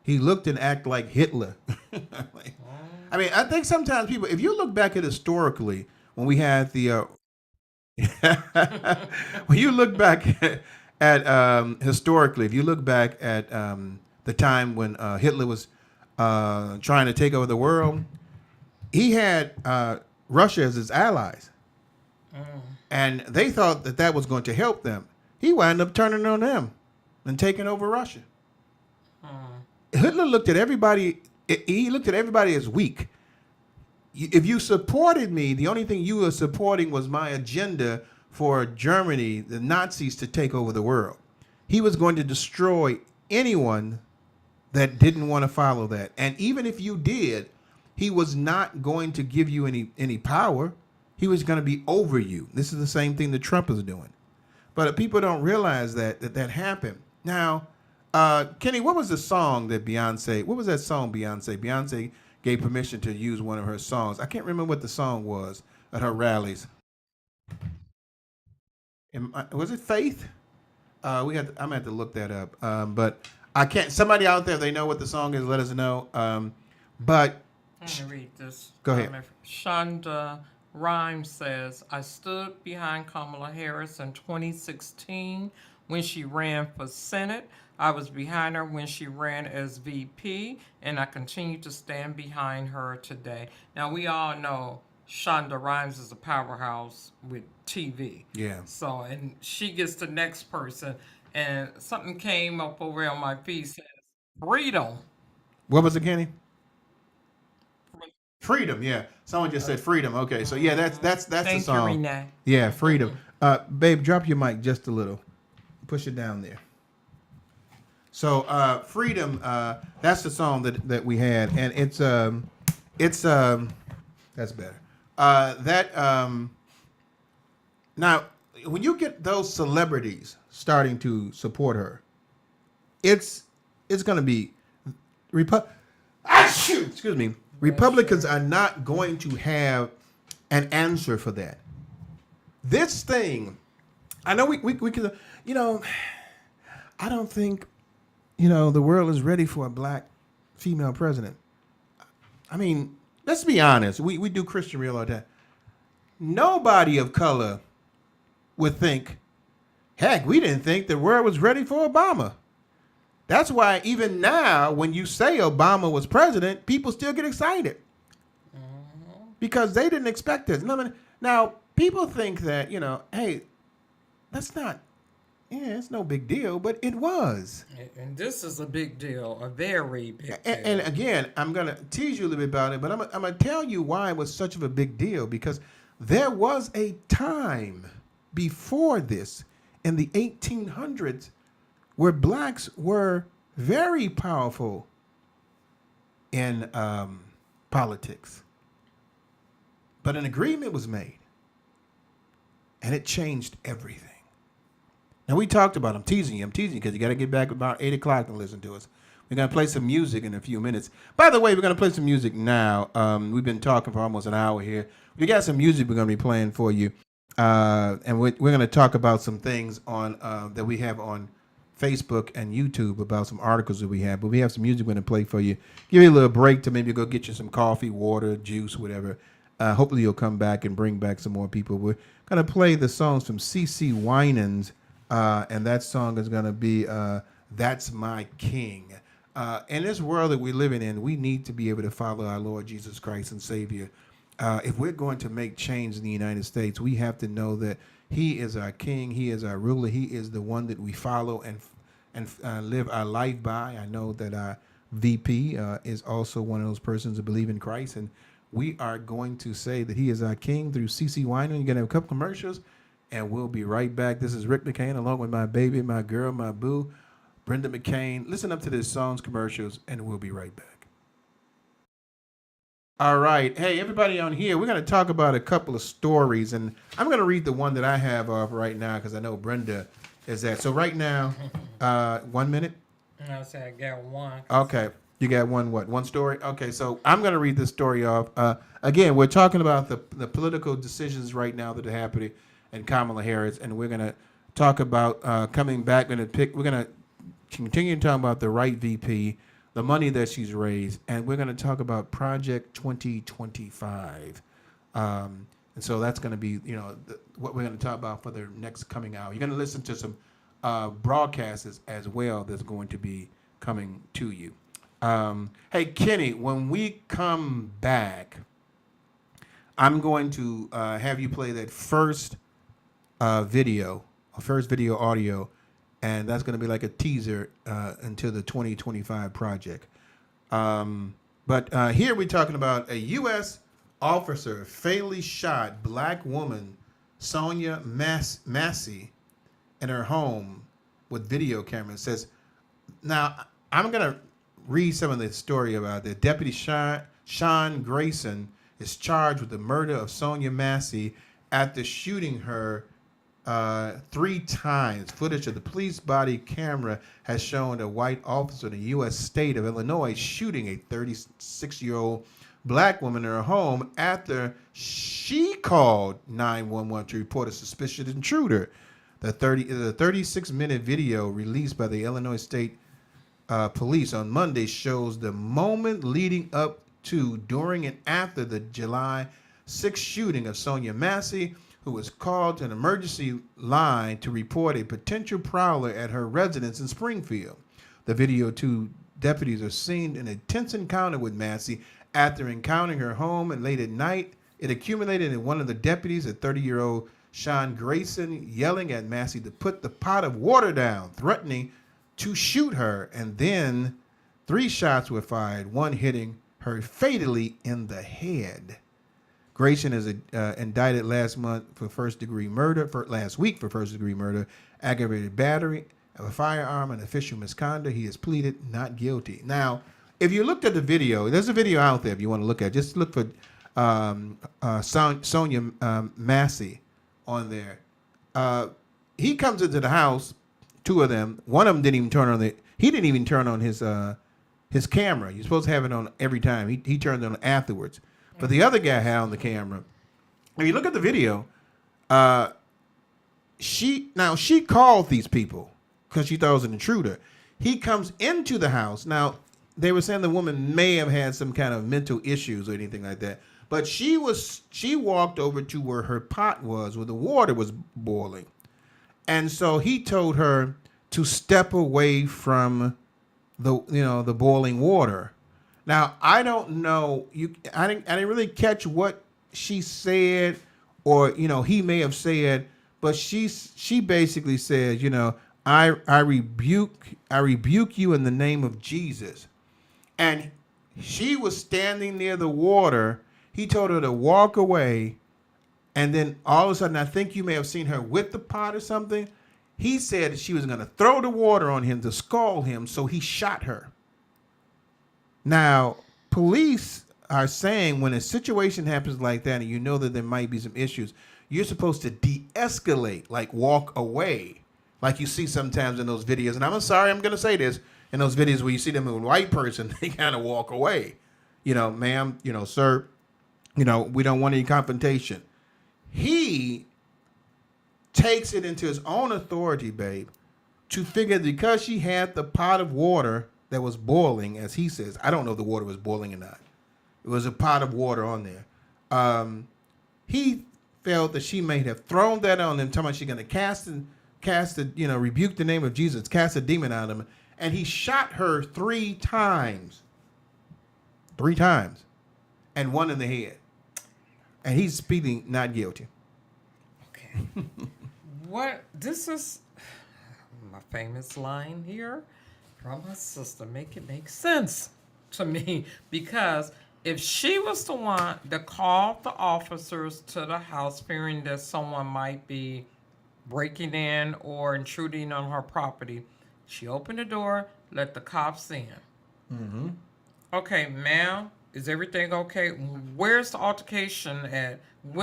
He looked and act like Hitler. I mean, I think sometimes people, if you look back at historically, when we had the when you look back at historically, if you look back at the time when Hitler was trying to take over the world, he had Russia as his allies, and they thought that was going to help them. He wound up turning on them and taking over Russia. Hitler looked at everybody. He looked at everybody as weak. If you supported me, the only thing you were supporting was my agenda for Germany, the Nazis, to take over the world. He was going to destroy anyone that didn't want to follow that. And even if you did, he was not going to give you any power. He was going to be over you. This is the same thing that Trump is doing. But people don't realize that happened. Now, Kenny, what was the song that Beyonce, what was that song Beyonce gave permission to use one of her songs. I can't remember what the song was at her rallies. Was it Faith? I'm gonna have to look that up. But I can't. Somebody out there, if they know what the song is, let us know. But let me read this. Go ahead. Shonda Rhimes says, "I stood behind Kamala Harris in 2016 when she ran for Senate. I was behind her when she ran as VP, and I continue to stand behind her today." Now, we all know Shonda Rhimes is a powerhouse with TV. Yeah. So, and she gets the next person. And something came up over on my feed says, freedom. What was it, Kenny? Freedom, yeah. Someone just said freedom. Okay, so yeah, that's the Thank song. you, Renee. Yeah, freedom. Babe, drop your mic just a little. Push it down there. So freedom, that's the song that we had, and it's that's better. Now when you get those celebrities starting to support her, it's going to be Excuse me. Republicans are not going to have an answer for that. This thing, I know we can, I don't think, the world is ready for a black female president. I mean, let's be honest. We do Christian real all the time. Nobody of color would think, heck, we didn't think the world was ready for Obama. That's why even now, when you say Obama was president, people still get excited because they didn't expect this. Now, people think that, hey, that's not, it's no big deal, but it was. And this is a big deal, a very big deal. And again, I'm going to tease you a little bit about it, but I'm going to tell you why it was such of a big deal, because there was a time before this in the 1800s where blacks were very powerful in politics. But an agreement was made, and it changed everything. Now, we talked about, I'm teasing you because you got to get back about 8 o'clock and listen to us. We're going to play some music in a few minutes. By the way, we're going to play some music now. We've been talking for almost an hour here. We got some music we're going to be playing for you. And we're going to talk about some things on that we have on Facebook and YouTube about some articles that we have. But we have some music we're going to play for you. Give you a little break to maybe go get you some coffee, water, juice, whatever. Hopefully you'll come back and bring back some more people. We're going to play the songs from CeCe Winans, and that song is going to be That's My King. In this world that we're living in, we need to be able to follow our Lord Jesus Christ and Savior. If we're going to make change in the United States, we have to know that He is our King, He is our ruler, He is the one that we follow and live our life by. I know that our VP is also one of those persons that believe in Christ, and we are going to say that He is our King through CeCe Winans. You're going to have a couple commercials, and we'll be right back. This is Rick McCain along with my baby, my girl, my boo, Brenda McCain. Listen up to this song's commercials, and we'll be right back. All right. Hey, everybody on here, we're going to talk about a couple of stories, and I'm going to read the one that I have off right now because I know Brenda is that. So right now, 1 minute? I said I got one. Okay. You got one story? Okay, so I'm going to read this story off. Again, we're talking about the political decisions right now that are happening in Kamala Harris, and we're going to talk about coming back. We're going to continue to talk about the right VP, the money that she's raised, and we're going to talk about Project 2025. And so that's going to be, what we're going to talk about for the next coming hour. You're going to listen to some broadcasts as well that's going to be coming to you. Hey, Kenny, when we come back, I'm going to have you play that first video audio, and that's going to be like a teaser into the 2025 project. But here we're talking about a U.S. officer fatally shot black woman Sonia Massey in her home with video camera. It says, now I'm going to read some of the story about that. Deputy Sean Grayson is charged with the murder of Sonia Massey after shooting her 3 times. Footage of the police body camera has shown a white officer in the U.S. state of Illinois shooting a 36-year-old black woman in her home after she called 911 to report a suspicious intruder. The 36-minute video released by the Illinois State Police on Monday shows the moment leading up to, during, and after the July 6th shooting of Sonia Massey, who was called to an emergency line to report a potential prowler at her residence in Springfield. The video, 2 deputies are seen in a tense encounter with Massey after encountering her home, and late at night, it accumulated in one of the deputies, a 30-year-old Sean Grayson, yelling at Massey to put the pot of water down, threatening to shoot her, and then 3 shots were fired, one hitting her fatally in the head. Grayson is indicted last week for first-degree murder, aggravated battery of a firearm, and official misconduct. He has pleaded not guilty. Now, if you looked at the video, there's a video out there if you want to look at it. Just look for Sonia Massey on there. He comes into the house, 2 of them. One of them didn't even turn on his his camera. You're supposed to have it on every time. He turned it on afterwards. But the other guy had on the camera. If you look at the video, she called these people because she thought it was an intruder. He comes into the house. Now, they were saying the woman may have had some kind of mental issues or anything like that. But she walked over to where her pot was, where the water was boiling. And so he told her to step away from the boiling water. Now, I don't know, I didn't really catch what she said, or he may have said, but she basically said, I rebuke you in the name of Jesus. And she was standing near the water. He told her to walk away. And then all of a sudden, I think you may have seen her with the pot or something. He said that she was going to throw the water on him to scald him, so he shot her. Now, police are saying when a situation happens like that and you know that there might be some issues, you're supposed to de-escalate, like walk away, like you see sometimes in those videos. And I'm sorry, I'm going to say this. In those videos where you see them in a white person, they kind of walk away. Ma'am, sir, we don't want any confrontation. He takes it into his own authority, babe, to figure because she had the pot of water that was boiling, as he says. I don't know if the water was boiling or not. It was a pot of water on there. He felt that she may have thrown that on him, talking about she's going to rebuke the name of Jesus, cast a demon out of him. And he shot her 3 times. 3 times. And 1 in the head. And he's pleading not guilty. Okay. This is my famous line here from my sister. Make it make sense to me. Because if she was the one that called the officers to the house fearing that someone might be breaking in or intruding on her property, she opened the door, let the cops in. Mm-hmm. Okay, ma'am, is everything okay? Where's the altercation at?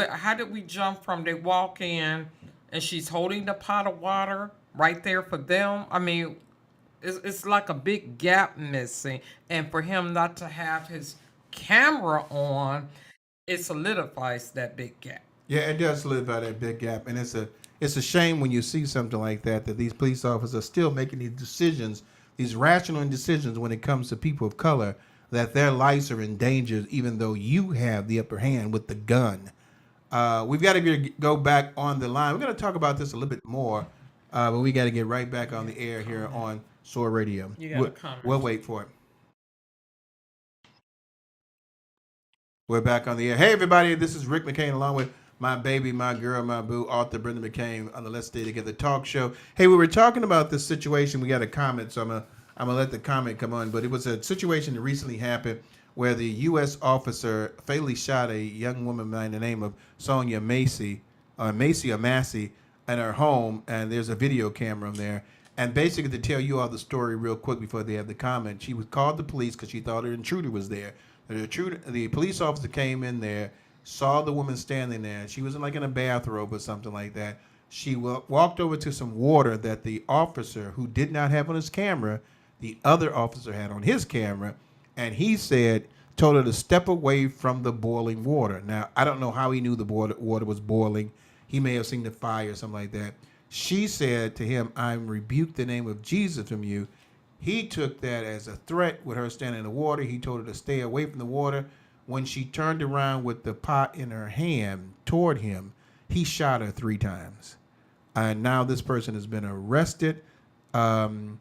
How did we jump from they walk in and she's holding the pot of water right there for them? I mean, it's like a big gap missing. And for him not to have his camera on, it solidifies that big gap. Yeah, it does solidify that big gap. And it's a shame when you see something like that these police officers are still making these decisions, these rational decisions when it comes to people of color, that their lives are in danger even though you have the upper hand with the gun. We've got to go back on the line. We're going to talk about this a little bit more, but we got to get right back on the air here on SOAR Radio. You got a comment. We'll wait for it. We're back on the air. Hey, everybody, this is Rick McCain along with my baby, my girl, my boo, author Brenda McCain on the Let's Stay Together talk show. Hey, we were talking about this situation. We got a comment, so I'm gonna let the comment come on. But it was a situation that recently happened where the U.S. officer fatally shot a young woman by the name of Sonia Massey in her home, and there's a video camera in there. And basically, to tell you all the story real quick before they have the comment, she was called the police because she thought an intruder was there. The police officer came in there, saw the woman standing there. She was in a bathrobe or something like that. She walked over to some water that the officer, who did not have on his camera, the other officer had on his camera, and he told her to step away from the boiling water. Now, I don't know how he knew the water was boiling. He may have seen the fire or something like that. She said to him, I rebuke the name of Jesus from you. He took that as a threat with her standing in the water. He told her to stay away from the water. When she turned around with the pot in her hand toward him, he shot her 3 times. And now this person has been arrested. And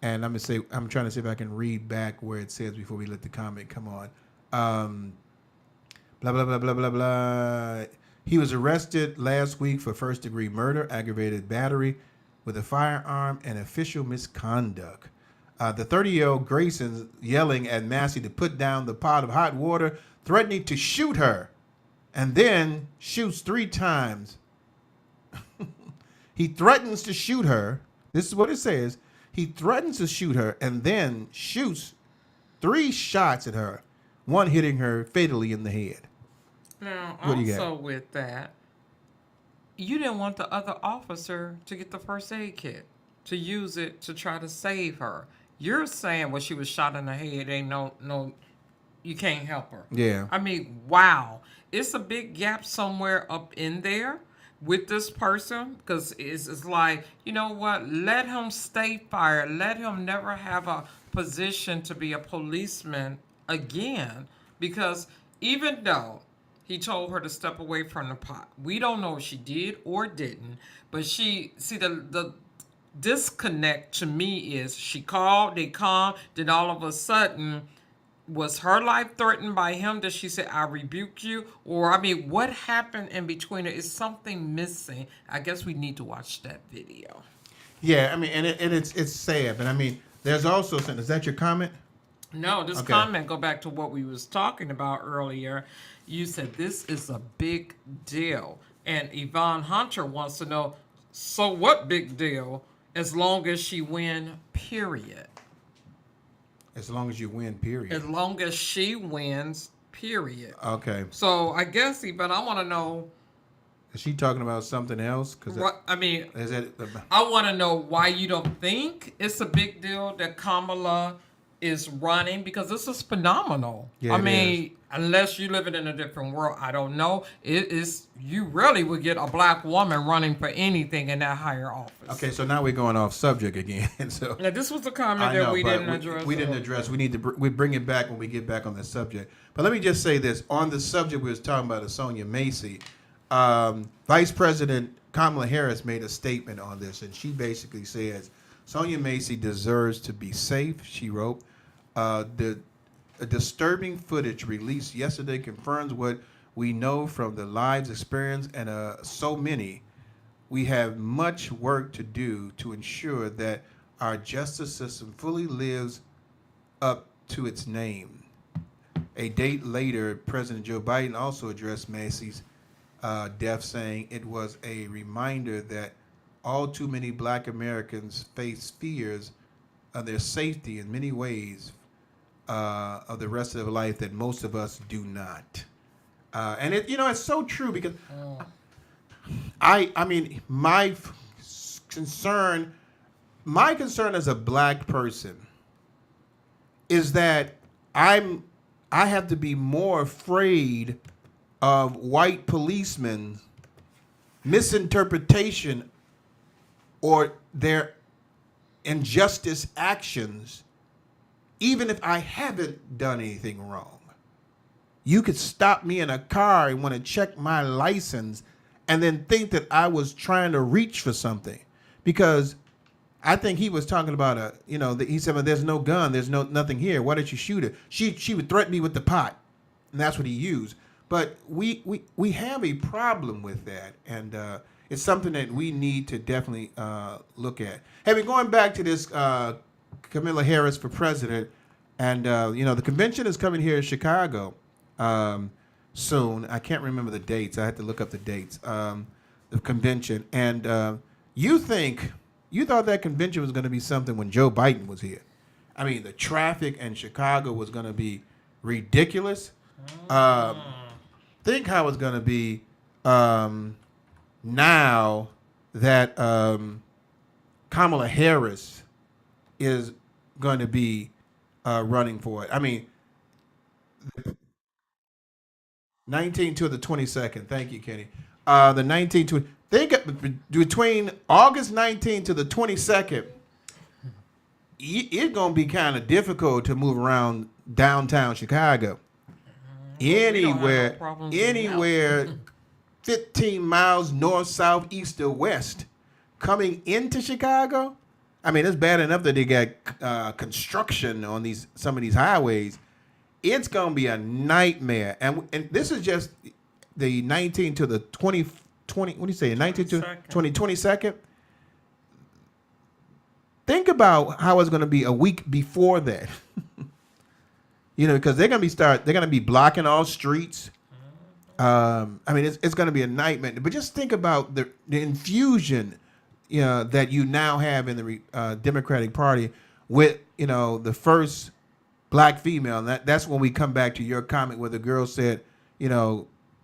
I'm trying to see if I can read back where it says before we let the comment come on. Blah, blah, blah, blah, blah, blah. He was arrested last week for first-degree murder, aggravated battery with a firearm, and official misconduct. The 30-year-old Grayson yelling at Massey to put down the pot of hot water, threatening to shoot her, and then shoots 3 times. He threatens to shoot her. This is what it says. He threatens to shoot her and then shoots 3 shots at her, 1 hitting her fatally in the head. Now, What do you also got? with that, you didn't want the other officer to get the first aid kit, to use it to try to save her. You're saying, well, she was shot in the head. Ain't no, you can't help her. Yeah. I mean, wow. It's a big gap somewhere up in there with this person because it's like, you know what? Let him stay fired. Let him never have a position to be a policeman again because even though he told her to step away from the pot, we don't know if she did or didn't, but the disconnect to me is she called, they come, then all of a sudden, was her life threatened by him? Did she say, I rebuke you? Or, I mean, what happened in between it? Is something missing? I guess we need to watch that video. Yeah, I mean, and it's sad, but I mean, there's also something. Is that your comment? No, this Okay. comment go back to what we was talking about earlier. You said this is a big deal. And Yvonne Hunter wants to know, so what big deal? As long as she win, period. As long as you win, period. As long as she wins, period. Okay. So I guess, but I want to know. Is she talking about something else? Because I mean, is that I want to know why you don't think it's a big deal that Kamala is running because this is phenomenal. Yeah, I it mean, unless you live in a different world, I don't know. It is you really would get a black woman running for anything in that higher office. okay? So now we're going off subject again. So Now this was a comment I that know, we but didn't address. we didn't address. We need to we bring it back when we get back on the subject. But let me just say this on the subject we was talking about, Sonia Macy. Vice President Kamala Harris made a statement on this, and she basically says Sonia Macy deserves to be safe. She wrote, "The disturbing footage released yesterday confirms what we know from the lives experience and so many. We have much work to do to ensure that our justice system fully lives up to its name." A date later, President Joe Biden also addressed Macy's death, saying it was a reminder that all too many black Americans face fears of their safety in many ways of the rest of their life that most of us do not. And it's so true because I mean, concern as a black person is that I have to be more afraid of white policemen misinterpretation or their injustice actions, even if I haven't done anything wrong. You could stop me in a car and want to check my license and then think that I was trying to reach for something, because I think he was talking about he said, well, there's no gun, there's nothing here. Why did you shoot it? She would threaten me with the pot, and that's what he used. But we have a problem with that, and it's something that we need to definitely look at. Hey, we're going back to this Kamala Harris for president, and the convention is coming here in Chicago soon. I can't remember the dates. I had to look up the dates. The convention, and you thought that convention was going to be something when Joe Biden was here. I mean, the traffic in Chicago was going to be ridiculous. Think how it's going to be now that Kamala Harris is going to be running for it. I mean, 19th to the 22nd. Thank you, Kenny. The 19th to between August 19th to the 22nd, it's going to be kind of difficult to move around downtown Chicago. Anywhere 15 miles north, south, east, or west coming into Chicago. I mean, it's bad enough that they got construction on some of these highways. It's going to be a nightmare. And this is just the 19th to the 20, what do you say, 19th to 22nd? Think about how it's going to be a week before that. Because they're going to be blocking all streets. I mean, it's going to be a nightmare. But just think about the infusion, that you now have in the Democratic Party with, the first black female. And that's when we come back to your comment where the girl said,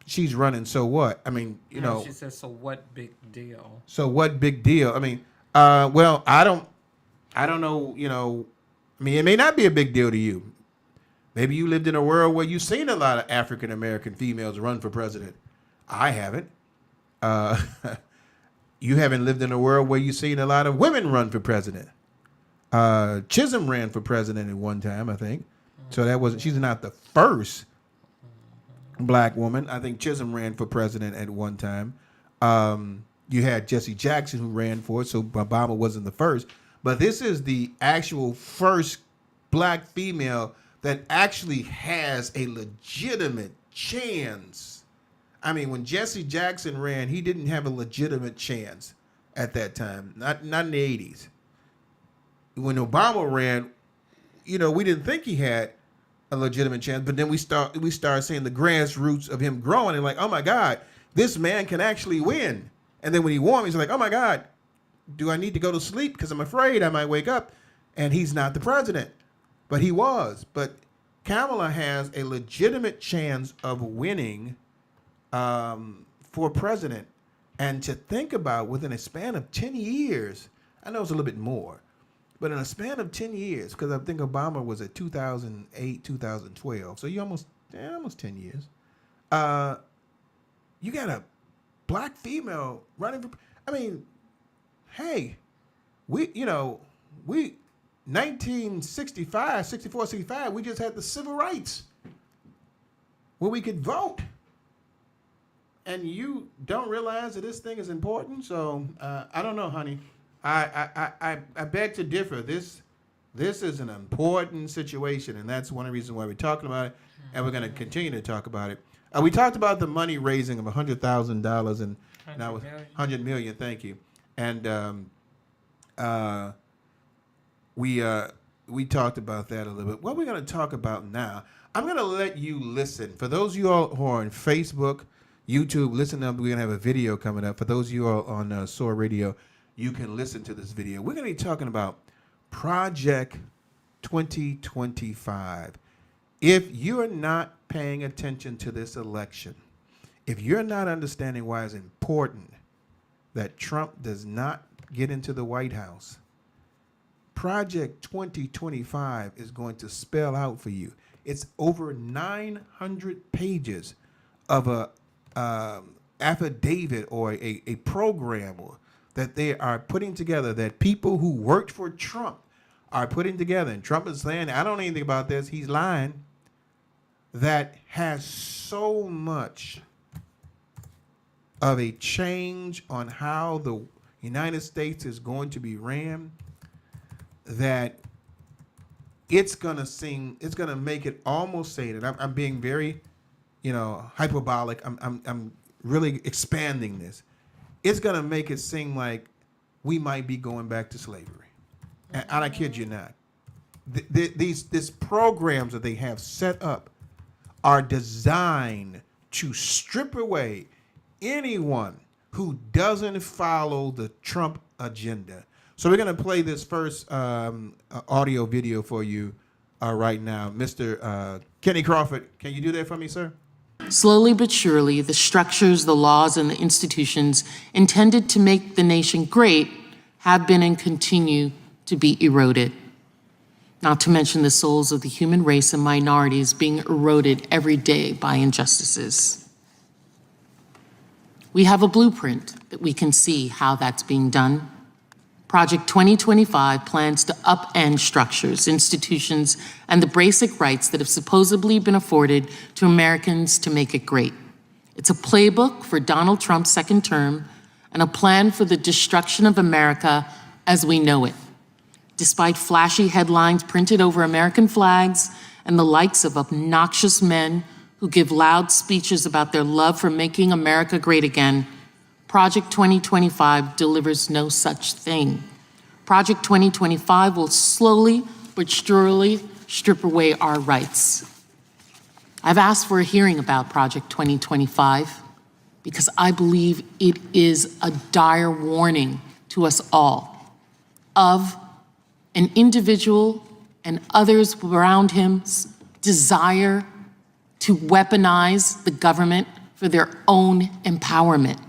she's running. So what? I mean, She said, so what big deal? So what big deal? I mean, well, I don't know, I mean, it may not be a big deal to you. Maybe you lived in a world where you've seen a lot of African American females run for president. I haven't. Uh, you haven't lived in a world where you've seen a lot of women run for president. Chisholm ran for president at one time, I think. So that wasn't. She's not the first black woman. I think Chisholm ran for president at one time. You had Jesse Jackson who ran for it, so Obama wasn't the first. But this is the actual first black female that actually has a legitimate chance. I mean, when Jesse Jackson ran, he didn't have a legitimate chance at that time. Not in the 80s. When Obama ran, you know, we didn't think he had a legitimate chance, but then we started seeing the grassroots of him growing and like, oh my God, this man can actually win. And then when he won, he's like, oh my God, do I need to go to sleep because I'm afraid I might wake up and he's not the president? But he was. But Kamala has a legitimate chance of winning for president. And to think about within a span of 10 years, I know it's a little bit more, but in a span of 10 years, because I think Obama was at 2008, 2012, so you almost 10 years, you got a black female running for, I mean, hey, we 1965, 64, 65, we just had the civil rights where we could vote. And you don't realize that this thing is important? So I don't know, honey. I beg to differ. This is an important situation, and that's one of the reasons why we're talking about it, and we're going to continue to talk about it. We talked about the money raising of $100,000 and now $100 million. Thank you. And we talked about that a little bit. What we're going to talk about now, I'm going to let you listen. For those of you all who are on Facebook, YouTube, listen up. We're going to have a video coming up. For those of you all on SOAR Radio, you can listen to this video. We're going to be talking about Project 2025. If you're not paying attention to this election, if you're not understanding why it's important that Trump does not get into the White House, Project 2025 is going to spell out for you. It's over 900 pages of a affidavit or a program that they are putting together, that people who worked for Trump are putting together. And Trump is saying, I don't know anything about this. He's lying. That has so much of a change on how the United States is going to be ran, that it's gonna make it almost say that I'm being very, hyperbolic. I'm really expanding this. It's gonna make it seem like we might be going back to slavery, and I kid you not. These programs that they have set up are designed to strip away anyone who doesn't follow the Trump agenda. So we're going to play this first audio video for you right now. Mr. Kenny Crawford, can you do that for me, sir? Slowly but surely, the structures, the laws, and the institutions intended to make the nation great have been and continue to be eroded. Not to mention the souls of the human race and minorities being eroded every day by injustices. We have a blueprint that we can see how that's being done. Project 2025 plans to upend structures, institutions, and the basic rights that have supposedly been afforded to Americans to make it great. It's a playbook for Donald Trump's second term and a plan for the destruction of America as we know it. Despite flashy headlines printed over American flags and the likes of obnoxious men who give loud speeches about their love for making America great again, Project 2025 delivers no such thing. Project 2025 will slowly but surely strip away our rights. I've asked for a hearing about Project 2025 because I believe it is a dire warning to us all of an individual and others around him's desire to weaponize the government for their own empowerment.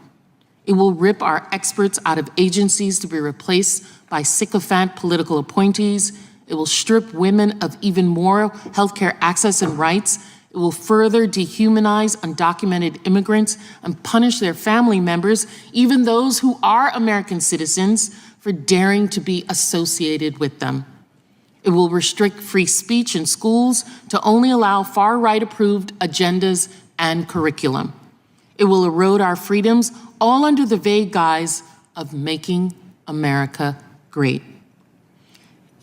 It will rip our experts out of agencies to be replaced by sycophant political appointees. It will strip women of even more healthcare access and rights. It will further dehumanize undocumented immigrants and punish their family members, even those who are American citizens, for daring to be associated with them. It will restrict free speech in schools to only allow far-right approved agendas and curriculum. It will erode our freedoms, all under the vague guise of making America great.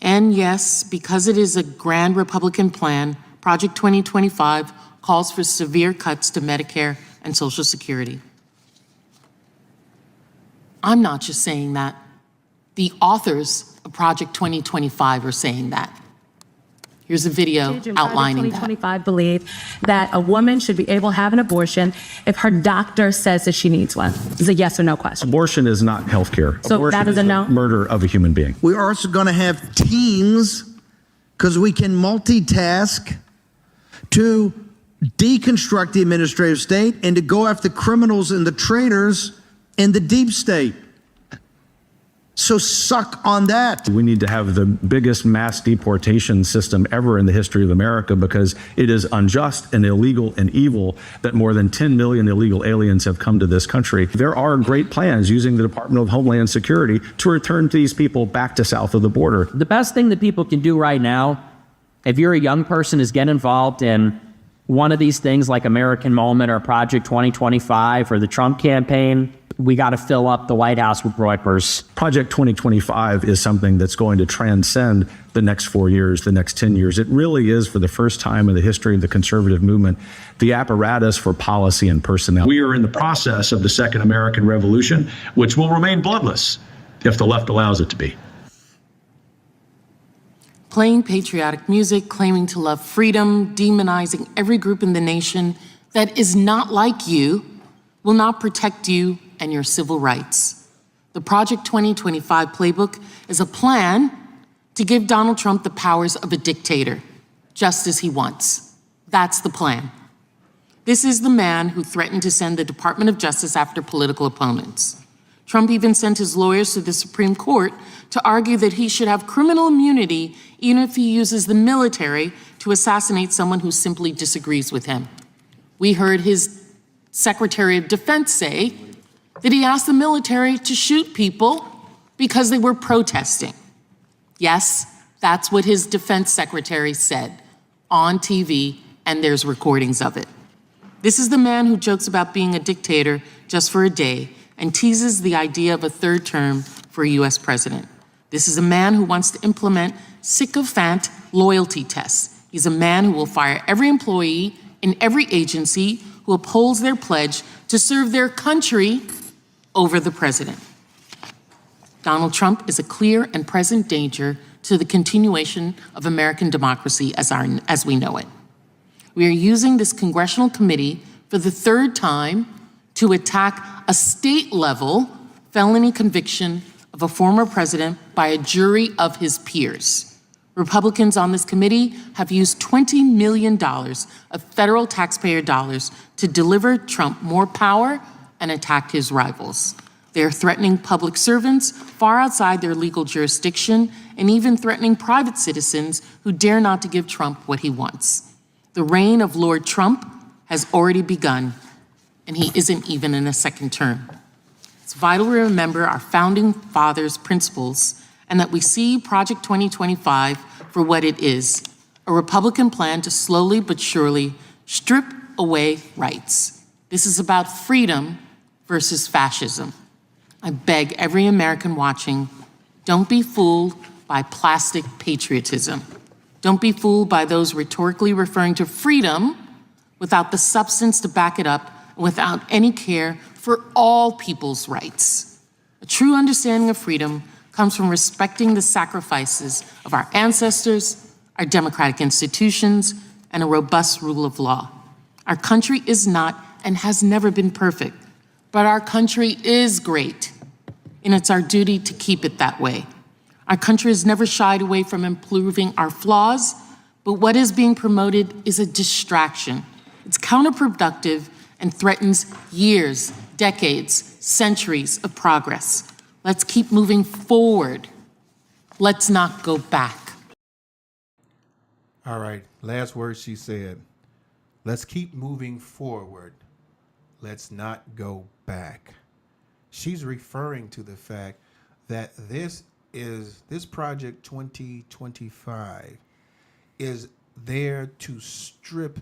And yes, because it is a grand Republican plan, Project 2025 calls for severe cuts to Medicare and Social Security. I'm not just saying that. The authors of Project 2025 are saying that. Here's a video outlining that. 2025 believe that a woman should be able to have an abortion if her doctor says that she needs one. It's a yes or no question. Abortion is not health care. So Abortion that is a no? Murder of a human being. We're also going to have teams, because we can multitask, to deconstruct the administrative state and to go after criminals and the traitors in the deep state. So suck on that. We need to have the biggest mass deportation system ever in the history of America, because it is unjust and illegal and evil that more than 10 million illegal aliens have come to this country. There are great plans using the Department of Homeland Security to return these people back to south of the border. The best thing that people can do right now, if you're a young person, is get involved in one of these things like American Moment or Project 2025 or the Trump campaign. We got to fill up the White House with Reuters. Project 2025 is something that's going to transcend the next 4 years, the next 10 years. It really is, for the first time in the history of the conservative movement, the apparatus for policy and personnel. We are in the process of the Second American Revolution, which will remain bloodless if the left allows it to be. Playing patriotic music, claiming to love freedom, demonizing every group in the nation that is not like you, will not protect you and your civil rights. The Project 2025 playbook is a plan to give Donald Trump the powers of a dictator, just as he wants. That's the plan. This is the man who threatened to send the Department of Justice after political opponents. Trump even sent his lawyers to the Supreme Court to argue that he should have criminal immunity even if he uses the military to assassinate someone who simply disagrees with him. We heard his Secretary of Defense say that he asked the military to shoot people because they were protesting. Yes, that's what his defense secretary said on TV, and there's recordings of it. This is the man who jokes about being a dictator just for a day and teases the idea of a third term for a US president. This is a man who wants to implement sycophant loyalty tests. He's a man who will fire every employee in every agency who upholds their pledge to serve their country over the president. Donald Trump is a clear and present danger to the continuation of American democracy as we know it. We are using this congressional committee for the third time to attack a state-level felony conviction of a former president by a jury of his peers. Republicans on this committee have used $20 million of federal taxpayer dollars to deliver Trump more power and attack his rivals. They are threatening public servants far outside their legal jurisdiction and even threatening private citizens who dare not to give Trump what he wants. The reign of Lord Trump has already begun, and he isn't even in a second term. It's vital to remember our founding fathers' principles and that we see Project 2025 for what it is, a Republican plan to slowly but surely strip away rights. This is about freedom versus fascism. I beg every American watching, don't be fooled by plastic patriotism. Don't be fooled by those rhetorically referring to freedom without the substance to back it up and without any care for all people's rights. A true understanding of freedom comes from respecting the sacrifices of our ancestors, our democratic institutions, and a robust rule of law. Our country is not and has never been perfect, but our country is great, and it's our duty to keep it that way. Our country has never shied away from improving our flaws, but what is being promoted is a distraction. It's counterproductive and threatens years, decades, centuries of progress. Let's keep moving forward. Let's not go back. All right. Last words she said. Let's keep moving forward. Let's not go back. She's referring to the fact that this project 2025 is there to strip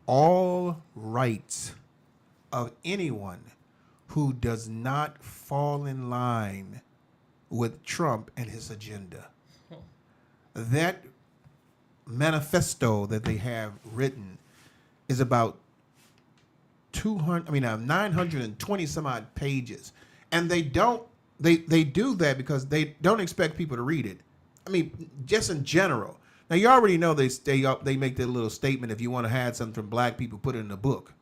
all rights of anyone who does not fall in line with Trump and his agenda. That manifesto that they have written is about 920 some odd pages. And they do that because they don't expect people to read it. I mean, just in general. Now, you already know they make that little statement, if you want to hide something from black people, put it in a book.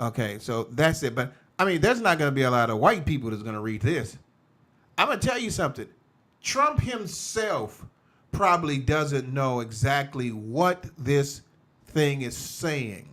Okay, so that's it. But, I mean, there's not going to be a lot of white people that's going to read this. I'm going to tell you something. Trump himself probably doesn't know exactly what this thing is saying.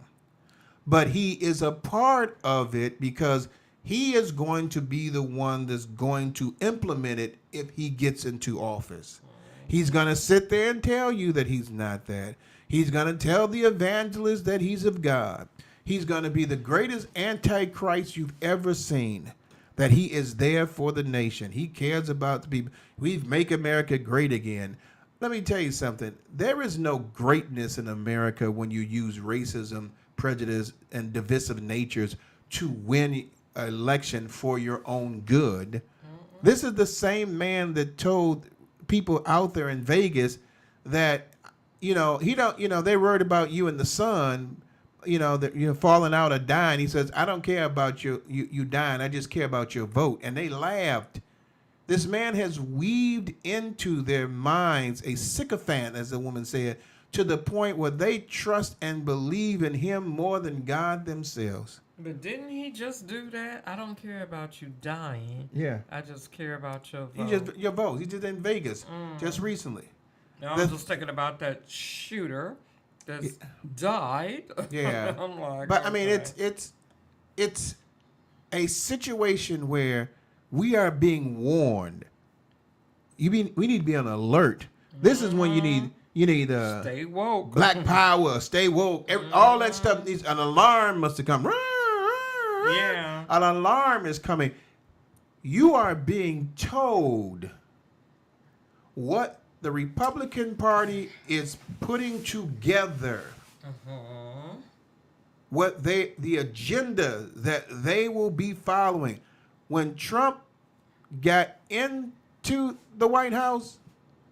But he is a part of it because he is going to be the one that's going to implement it if he gets into office. He's going to sit there and tell you that he's not that. He's going to tell the evangelists that he's of God. He's going to be the greatest antichrist you've ever seen, that he is there for the nation. He cares about the people. We make America great again. Let me tell you something. There is no greatness in America when you use racism, prejudice, and divisive natures to win an election for your own good. This is the same man that told people out there in Vegas that, they're worried about you and the sun, that you're falling out or dying. He says, I don't care about you dying. I just care about your vote. And they laughed. This man has weaved into their minds a sycophant, as the woman said, to the point where they trust and believe in him more than God themselves. But didn't he just do that? I don't care about you dying. Yeah. I just care about your vote. Your vote. He did it in Vegas just recently. Now, I'm just thinking about that shooter that's died. Yeah. I'm like, but I mean, okay. it's a situation where we are being warned. We need to be on alert. This is when you need Stay woke. Black power, stay woke, all that stuff needs an alarm must have come. Yeah. An alarm is coming. You are being told what the Republican Party is putting together. What the agenda that they will be following. When Trump got into the White House,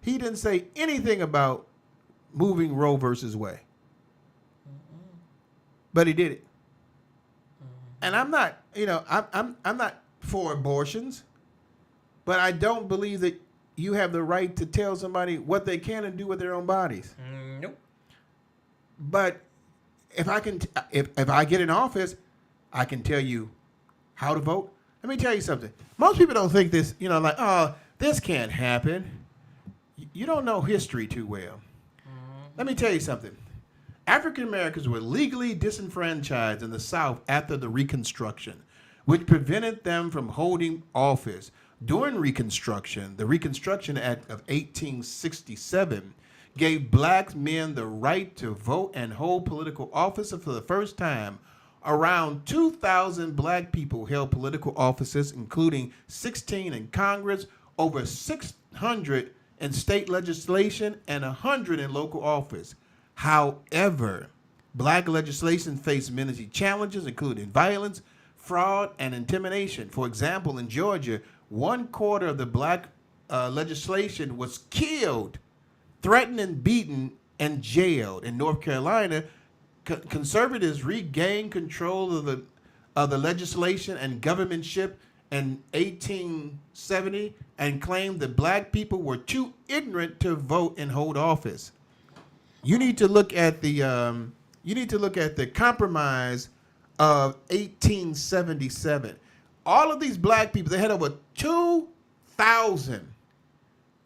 he didn't say anything about moving Roe versus Wade. But he did it. And I'm not, I'm not for abortions, but I don't believe that you have the right to tell somebody what they can and do with their own bodies. Nope. But if I get in office, I can tell you how to vote. Let me tell you something. Most people don't think this, this can't happen. You don't know history too well. Let me tell you something. African Americans were legally disenfranchised in the South after the Reconstruction, which prevented them from holding office. During Reconstruction, the Reconstruction Act of 1867 gave black men the right to vote and hold political office for the first time. Around 2,000 black people held political offices, including 16 in Congress, over 600 in state legislation, and 100 in local office. However, black legislation faced many challenges, including violence, fraud, and intimidation. For example, in Georgia, 1/4 of the black legislation was killed, threatened, and beaten, and jailed. In North Carolina, conservatives regained control of the legislation and governmentship in 1870 and claimed that black people were too ignorant to vote and hold office. You need to look at the compromise of 1877. All of these black people, they had over 2,000.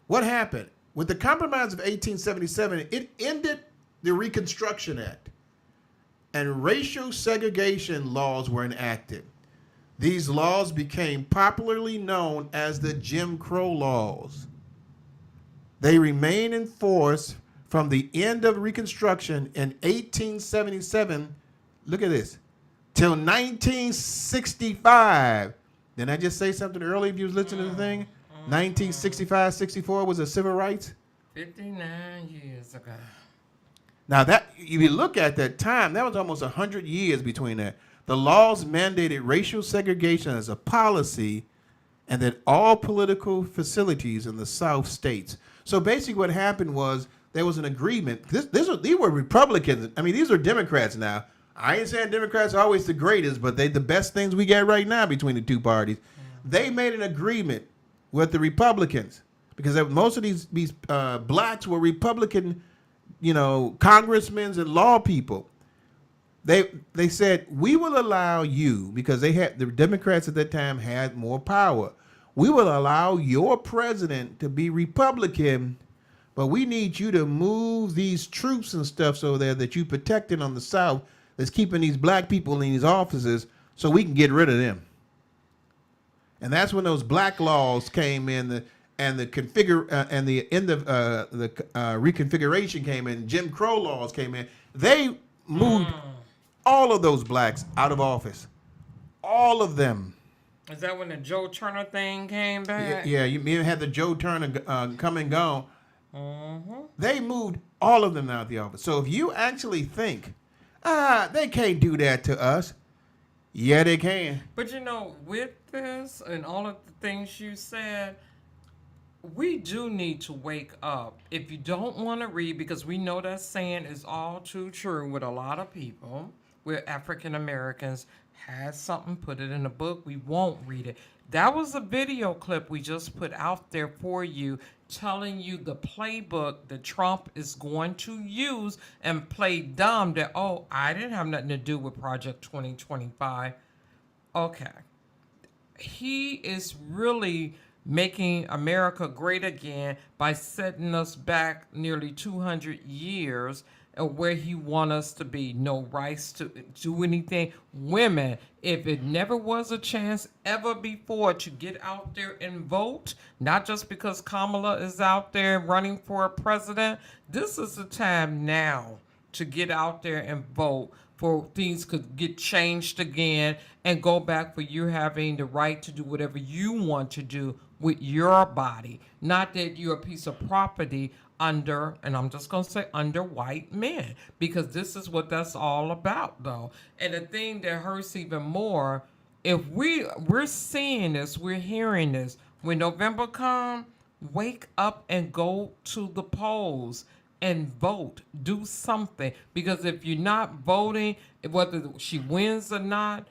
What happened? With the compromise of 1877, it ended the Reconstruction Act, and racial segregation laws were enacted. These laws became popularly known as the Jim Crow laws. They remain in force from the end of Reconstruction in 1877, look at this, till 1965. Didn't I just say something earlier if you was listening to the thing? 1965, 64 was a civil rights. 59 years ago. Now that if you look at that time, that was almost 100 years between that. The laws mandated racial segregation as a policy, and that all political facilities in the South states. So basically, what happened was there was an agreement. These were Republicans. I mean, these are Democrats now. I ain't saying Democrats are always the greatest, but they the best things we get right now between the two parties. They made an agreement with the Republicans because most of these blacks were Republican, congressmen and law people. They said, we will allow you, because the Democrats at that time had more power. We will allow your president to be Republican, but we need you to move these troops and stuff so that you protecting on the South that's keeping these black people in these offices so we can get rid of them. And that's when those black laws came in, and the end of the Reconfiguration came in, Jim Crow laws came in. They moved all of those blacks out of office. All of them. Is that when the Joe Turner thing came back? Yeah, you even had the Joe Turner come and go. They moved all of them out of the office. So if you actually think, they can't do that to us, yeah, they can. But with this and all of the things you said, we do need to wake up. If you don't want to read, because we know that saying is all too true with a lot of people, we're African Americans, had something, put it in a book, we won't read it. That was a video clip we just put out there for you, telling you the playbook that Trump is going to use and play dumb that, I didn't have nothing to do with Project 2025. Okay. He is really making America great again by setting us back nearly 200 years where he want us to be. No rights to do anything. Women, if it never was a chance ever before to get out there and vote, not just because Kamala is out there running for president, this is the time now to get out there and vote for things could get changed again and go back for you having the right to do whatever you want to do with your body. Not that you're a piece of property under, and I'm just going to say under white men, because this is what that's all about, though. And the thing that hurts even more, if we're seeing this, we're hearing this, when November comes, wake up and go to the polls and vote. Do something. Because if you're not voting, whether she wins or not,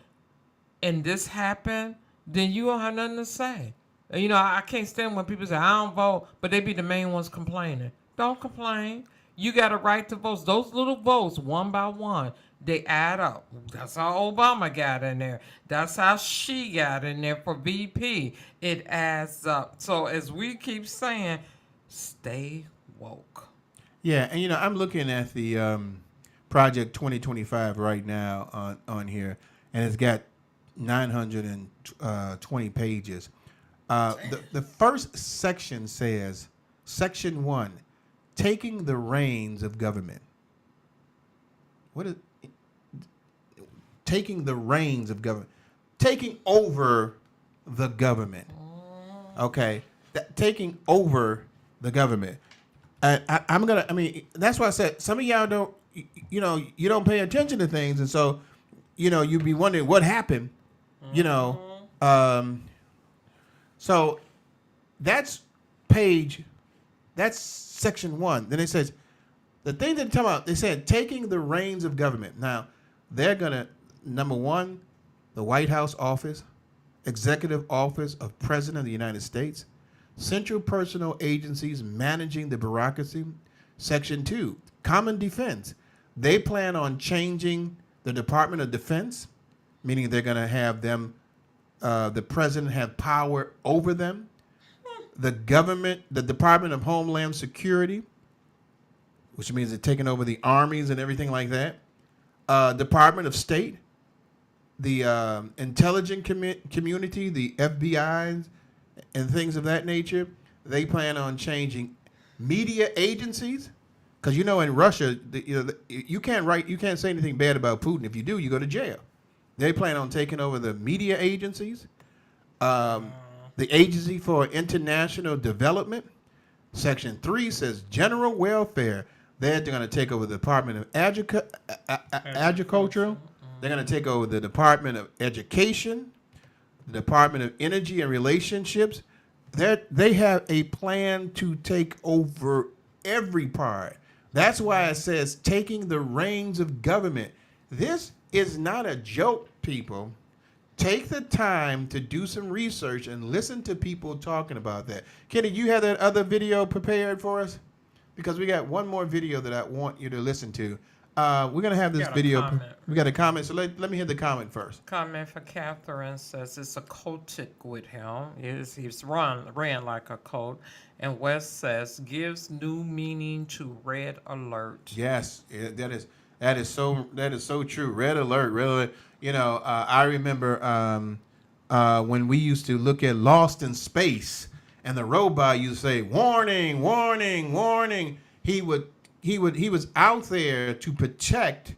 and this happened, then you don't have nothing to say. I can't stand when people say, I don't vote, but they be the main ones complaining. Don't complain. You got a right to vote. Those little votes, one by one, they add up. That's how Obama got in there. That's how she got in there for VP. It adds up. So as we keep saying, stay woke. Yeah, and I'm looking at the Project 2025 right now on here, and it's got 920 pages. The first section says, Section 1, taking the reins of government. What is taking the reins of government? Taking over the government. Okay, taking over the government. That's why I said some of y'all don't, you don't pay attention to things, and so, you'd be wondering what happened, So that's Section 1. Then it says, the thing that they're talking about, they said taking the reins of government. Now, they're going to, number one, the White House office, Executive Office of President of the United States, central personnel agencies managing the bureaucracy. Section 2, Common Defense. They plan on changing the Department of Defense, meaning they're going to have them, the president have power over them. The government, the Department of Homeland Security, which means they're taking over the armies and everything like that. Department of State, the intelligence community, the FBI, and things of that nature. They plan on changing media agencies, Because in Russia, you can't say anything bad about Putin. If you do, you go to jail. They plan on taking over the media agencies, the Agency for International Development. Section 3 says general welfare. They're going to take over the Department of Agriculture. They're going to take over the Department of Education, the Department of Energy and Relationships. They have a plan to take over every part. That's why it says taking the reins of government. This is not a joke, people. Take the time to do some research and listen to people talking about that. Kenny, you have that other video prepared for us? Because we got one more video that I want you to listen to. We're going to have this video. We got a comment. So let me hear the comment first. Comment for Catherine says it's a cultic with him. He's ran like a cult. And West says gives new meaning to red alert. Yes, that is so true. Red alert, really. I remember when we used to look at Lost in Space, and the robot used to say, "Warning, warning, warning." He was out there to protect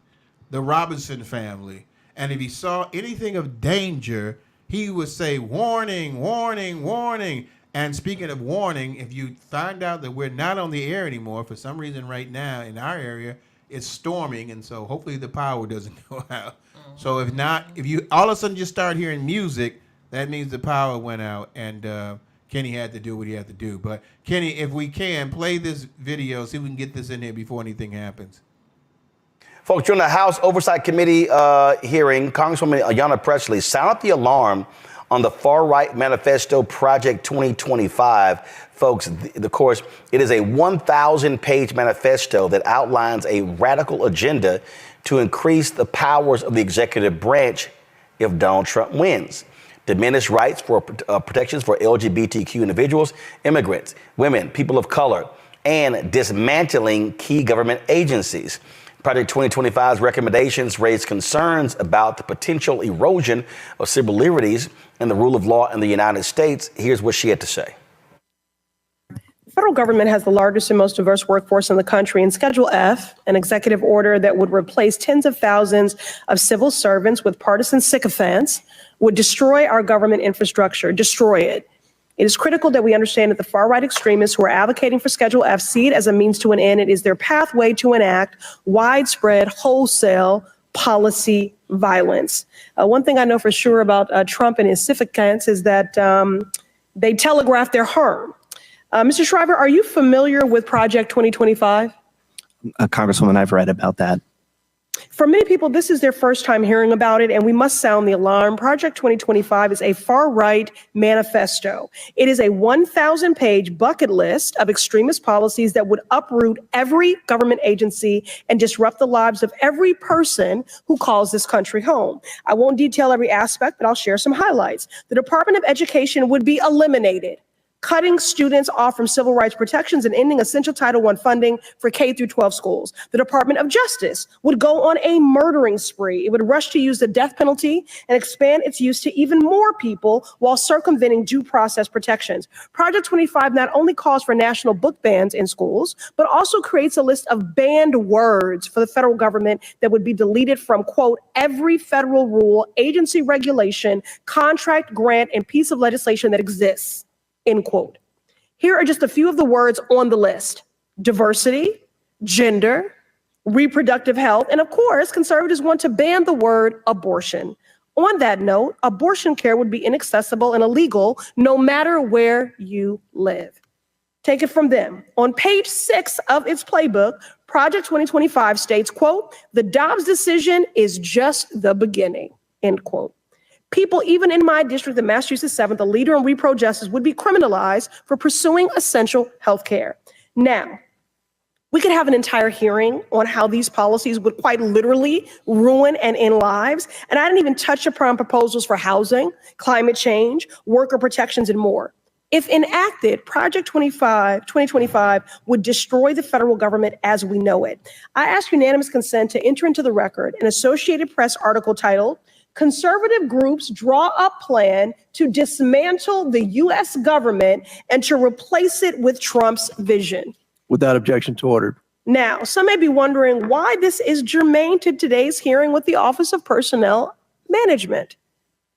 the Robinson family, and if he saw anything of danger, he would say, "Warning, warning, warning." And speaking of warning, if you find out that we're not on the air anymore for some reason right now in our area, it's storming, and so hopefully the power doesn't go out. So if you all of a sudden just start hearing music, that means the power went out, and Kenny had to do what he had to do. But Kenny, if we can, play this video, see if we can get this in here before anything happens. Folks, during the House Oversight Committee hearing, Congresswoman Ayanna Pressley sounded the alarm on the far-right manifesto Project 2025. Folks, of course, it is a 1,000-page manifesto that outlines a radical agenda to increase the powers of the executive branch if Donald Trump wins. Diminish rights for protections for LGBTQ individuals, immigrants, women, people of color, and dismantling key government agencies. Project 2025's recommendations raise concerns about the potential erosion of civil liberties and the rule of law in the United States. Here's what she had to say. The federal government has the largest and most diverse workforce in the country, and Schedule F, an executive order that would replace tens of thousands of civil servants with partisan sycophants, would destroy our government infrastructure, destroy it. It is critical that we understand that the far-right extremists who are advocating for Schedule F see it as a means to an end. It is their pathway to enact widespread, wholesale policy violence. One thing I know for sure about Trump and his sycophants is that they telegraph their harm. Mr. Shriver, are you familiar with Project 2025? Congresswoman, I've read about that. For many people, this is their first time hearing about it, and we must sound the alarm. Project 2025 is a far-right manifesto. It is a 1,000-page bucket list of extremist policies that would uproot every government agency and disrupt the lives of every person who calls this country home. I won't detail every aspect, but I'll share some highlights. The Department of Education would be eliminated, cutting students off from civil rights protections and ending essential Title I funding for K through 12 schools. The Department of Justice would go on a murdering spree. It would rush to use the death penalty and expand its use to even more people while circumventing due process protections. Project 25 not only calls for national book bans in schools, but also creates a list of banned words for the federal government that would be deleted from, quote, every federal rule, agency regulation, contract, grant, and piece of legislation that exists. End quote. Here are just a few of the words on the list: diversity, gender, reproductive health, and of course, conservatives want to ban the word abortion. On that note, abortion care would be inaccessible and illegal no matter where you live. Take it from them. On page 6 of its playbook, Project 2025 states, quote, the Dobbs decision is just the beginning, end quote. People, even in my district, the Massachusetts 7th, a leader in repro justice, would be criminalized for pursuing essential health care. Now, we could have an entire hearing on how these policies would quite literally ruin and end lives. And I didn't even touch upon proposals for housing, climate change, worker protections, and more. If enacted, Project 2025 would destroy the federal government as we know it. I ask unanimous consent to enter into the record an Associated Press article titled, Conservative Groups Draw Up Plan to Dismantle the U.S. Government and to Replace It with Trump's Vision. Without objection to order. Now, some may be wondering why this is germane to today's hearing with the Office of Personnel Management.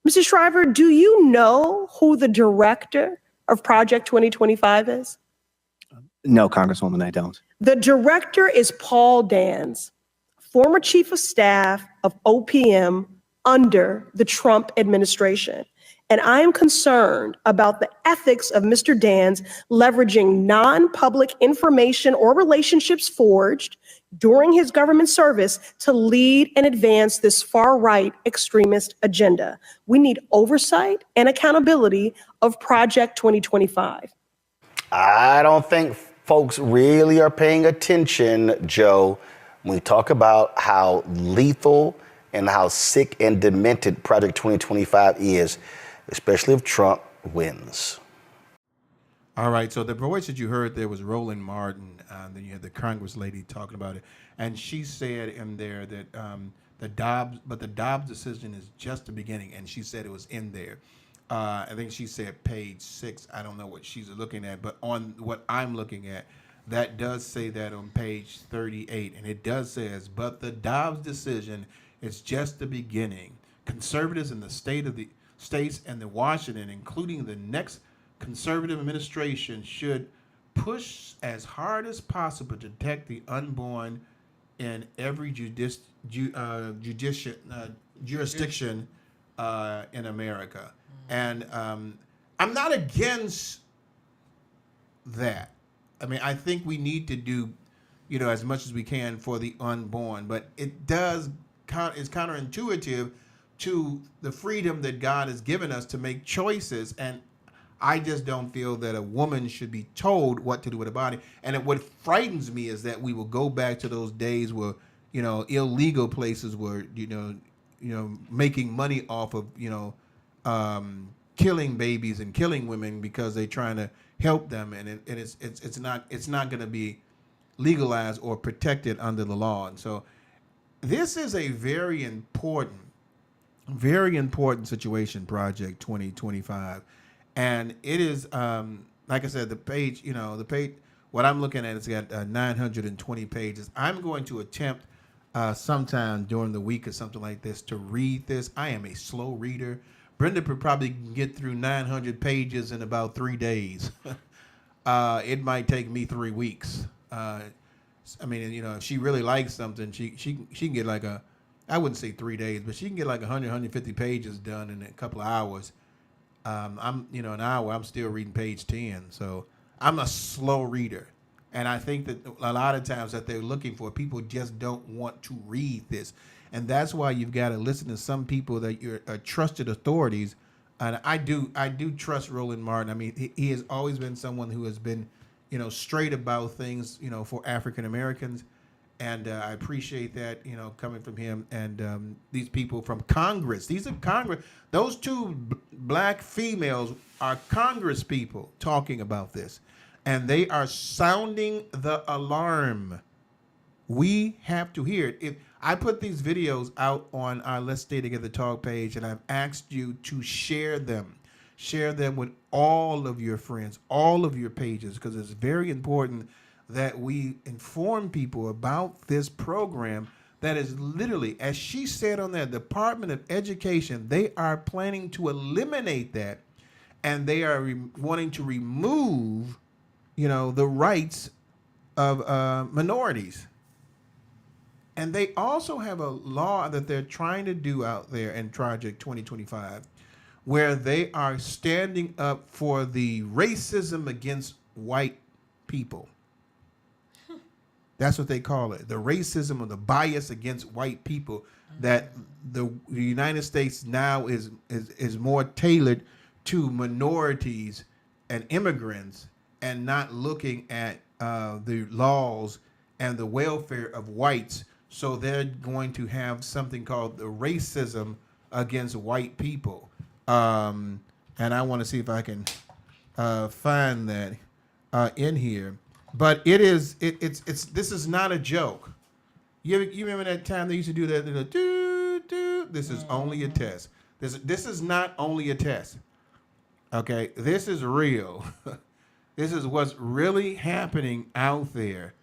Mrs. Shriver, do you know who the director of Project 2025 is? No, Congresswoman, I don't. The director is Paul Dans, former chief of staff of OPM under the Trump administration. And I am concerned about the ethics of Mr. Dans leveraging non-public information or relationships forged during his government service to lead and advance this far-right extremist agenda. We need oversight and accountability of Project 2025. I don't think folks really are paying attention, Joe, when we talk about how lethal and how sick and demented Project 2025 is, especially if Trump wins. All right, so the voice that you heard there was Roland Martin. Then you had the Congress lady talking about it, and she said in there that the Dobbs decision is just the beginning, and she said it was in there. I think she said page 6. I don't know what she's looking at, but on what I'm looking at, that does say that on page 38, and it does says, but the Dobbs decision is just the beginning. Conservatives in the states and the Washington, including the next conservative administration, should push as hard as possible to protect the unborn in every jurisdiction in America. And I'm not against that. I mean, I think we need to do, as much as we can for the unborn, but it's counterintuitive to the freedom that God has given us to make choices. And I just don't feel that a woman should be told what to do with her body. And what frightens me is that we will go back to those days where, illegal places were, making money off of, killing babies and killing women because they're trying to help them, and it's not going to be legalized or protected under the law. And so this is a very important situation, Project 2025, and it is like I said, the page, what I'm looking at, it's got 920 pages. I'm going to attempt sometime during the week or something like this to read this. I am a slow reader. Brenda could probably get through 900 pages in about 3 days. It might take me 3 weeks. I mean, if she really likes something, she can get like I wouldn't say 3 days, but she can get like 150 pages done in a couple of hours. An hour, I'm still reading page 10. So I'm a slow reader. And I think that a lot of times that they're looking for, people just don't want to read this. And that's why you've got to listen to some people that are trusted authorities. And I do trust Roland Martin. I mean, he has always been someone who has been, straight about things, for African Americans. And I appreciate that, coming from him and these people from Congress. These are Congress. Those two black females are Congress people talking about this. And they are sounding the alarm. We have to hear it. If I put these videos out on our Let's Stay Together Talk page, and I've asked you to share them. Share them with all of your friends, all of your pages, because it's very important that we inform people about this program that is literally, as she said on that, Department of Education, they are planning to eliminate that, and they are wanting to remove, the rights of minorities. And they also have a law that they're trying to do out there in Project 2025, where they are standing up for the racism against white people. That's what they call it, the racism or the bias against white people, that the United States now is more tailored to minorities and immigrants and not looking at the laws and the welfare of whites. So they're going to have something called the racism against white people. And I want to see if I can find that in here. But this is not a joke. You remember that time they used to do that? This is only a test. This is not only a test. Okay, this is real. This is what's really happening out there.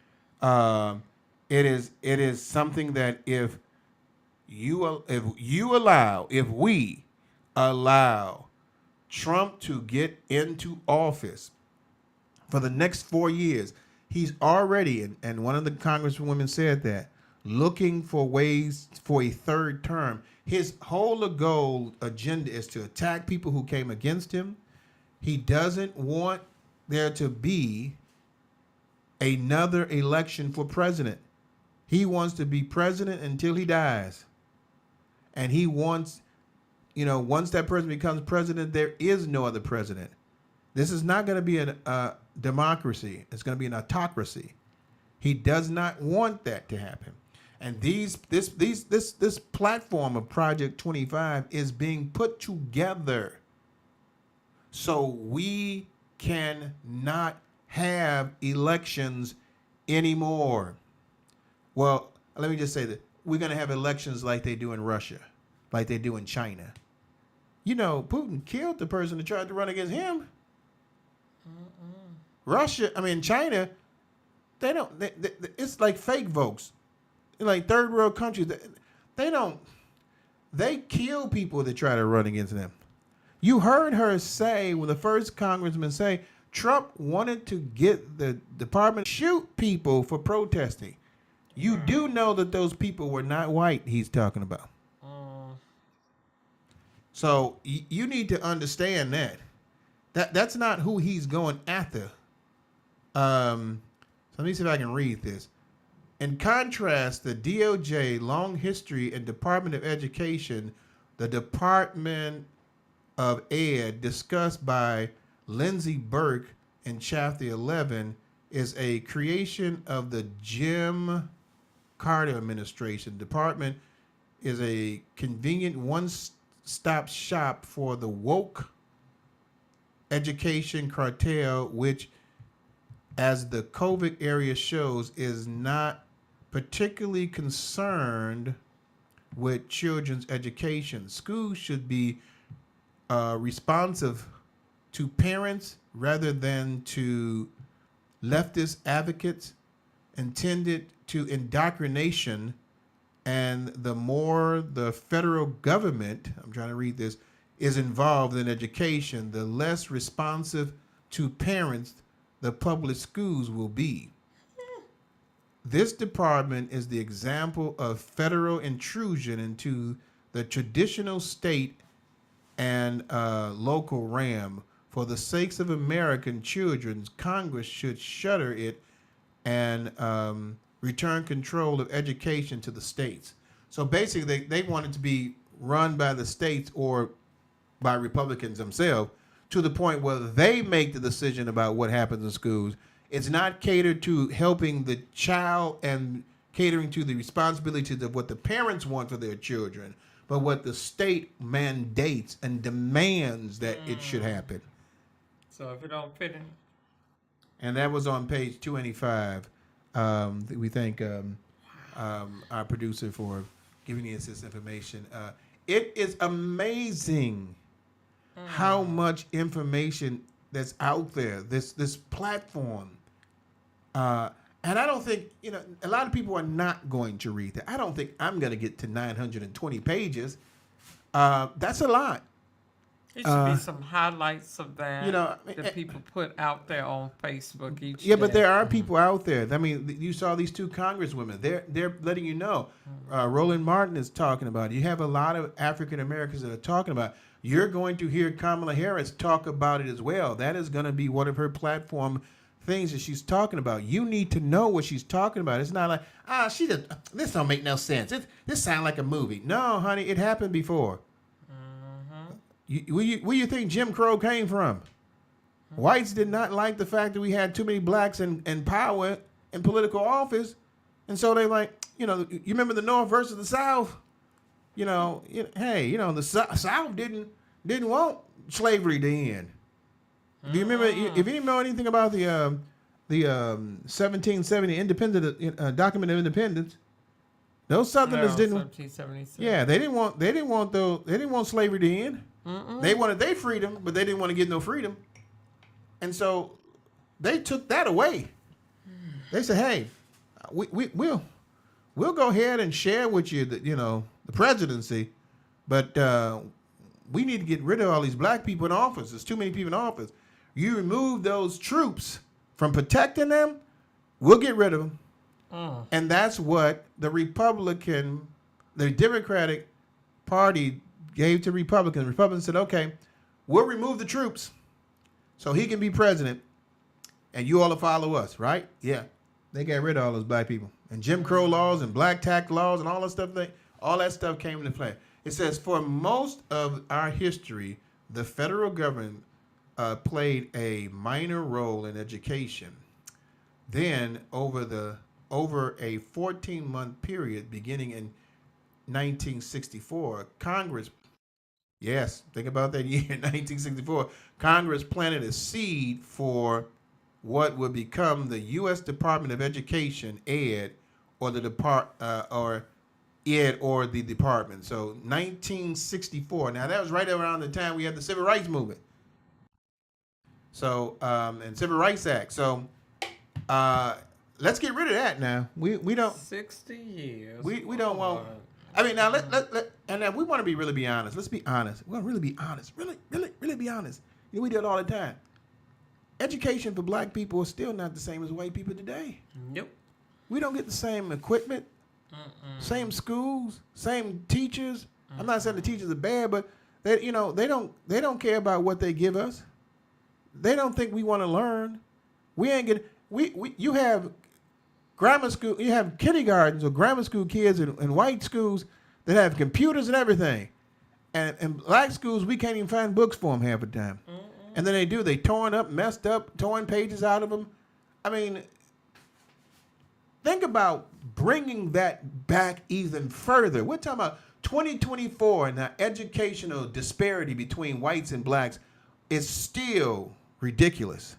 It is something that if we allow Trump to get into office for the next 4 years, he's already, and one of the congresswomen said that, looking for ways for a third term. His whole goal agenda is to attack people who came against him. He doesn't want there to be another election for president. He wants to be president until he dies. And he wants, once that person becomes president, there is no other president. This is not going to be a democracy. It's going to be an autocracy. He does not want that to happen. And this platform of Project 25 is being put together so we cannot have elections anymore. Well, let me just say that we're going to have elections like they do in Russia, like they do in China. Putin killed the person that tried to run against him. China, it's like fake votes. Like third world countries, they kill people that try to run against them. You heard her say, when the first congressman say, Trump wanted to get the department to shoot people for protesting. You do know that those people were not white he's talking about. So you need to understand that's not who he's going after. So let me see if I can read this. In contrast, the DOJ long history and Department of Education, the Department of Ed, discussed by Lindsey Burke in Chapter 11, is a creation of the Jim Carter administration. The department is a convenient one-stop shop for the woke education cartel, which, as the COVID area shows, is not particularly concerned with children's education. Schools should be responsive to parents rather than to leftist advocates, intended to indoctrination. And the more the federal government, I'm trying to read this, is involved in education, the less responsive to parents the public schools will be. This department is the example of federal intrusion into the traditional state and local realm. For the sakes of American children, Congress should shutter it and return control of education to the states. So basically, they want it to be run by the states or by Republicans themselves, to the point where they make the decision about what happens in schools. It's not catered to helping the child and catering to the responsibilities of what the parents want for their children, but what the state mandates and demands that it should happen. So if it don't fit in. And that was on page 285. We thank our producer for giving us this information. It is amazing how much information that's out there, this platform. And I don't think, a lot of people are not going to read that. I don't think I'm going to get to 920 pages. That's a lot. It should be some highlights of that that people put out there on Facebook each day. But there are people out there. I mean, you saw these two congresswomen. They're letting you know. Roland Martin is talking about it. You have a lot of African Americans that are talking about it. You're going to hear Kamala Harris talk about it as well. That is going to be one of her platform things that she's talking about. You need to know what she's talking about. It's not like, this don't make no sense. This sounds like a movie. No, honey, it happened before. Where you think Jim Crow came from? Whites did not like the fact that we had too many blacks in power in political office. And so they you remember the North versus the South? The South didn't want slavery to end. Do you remember? If you didn't know anything about the 1770 Document of Independence, those Southerners didn't. 1777. Yeah, they didn't want slavery to end. They wanted their freedom, but they didn't want to get no freedom, and so they took that away. They said, "Hey, we'll go ahead and share with you the presidency, but we need to get rid of all these black people in office. There's too many people in office. You remove those troops from protecting them, we'll get rid of them. And that's what the Democratic Party gave to Republicans. Republicans said, okay, we'll remove the troops so he can be president and you all will follow us, right? Yeah. They got rid of all those black people. And Jim Crow laws and black tax laws and all that stuff, all that stuff came into play. It says, for most of our history, the federal government played a minor role in education. Then, over a 14-month period beginning in 1964, Congress, yes, think about that year, 1964, Congress planted a seed for what would become the U.S. Department of Education, ED, or the department. So 1964. Now that was right around the time we had the Civil Rights Movement. So and Civil Rights Act. So let's get rid of that now. We don't 60 years. we don't want. I mean, now and now we want to really be honest. Let's be honest. We want to really be honest. Really be honest. We do it all the time. Education for black people is still not the same as white people today. Nope. We don't get the same equipment, same schools, same teachers. I'm not saying the teachers are bad, but they don't care about what they give us. They don't think we want to learn. We ain't get you have grammar school, you have kindergartens or grammar school kids in white schools that have computers and everything. And in black schools, we can't even find books for them half the time. And then they torn up, messed up, torn pages out of them. I mean, think about bringing that back even further. We're talking about 2024 and the educational disparity between whites and blacks is still ridiculous.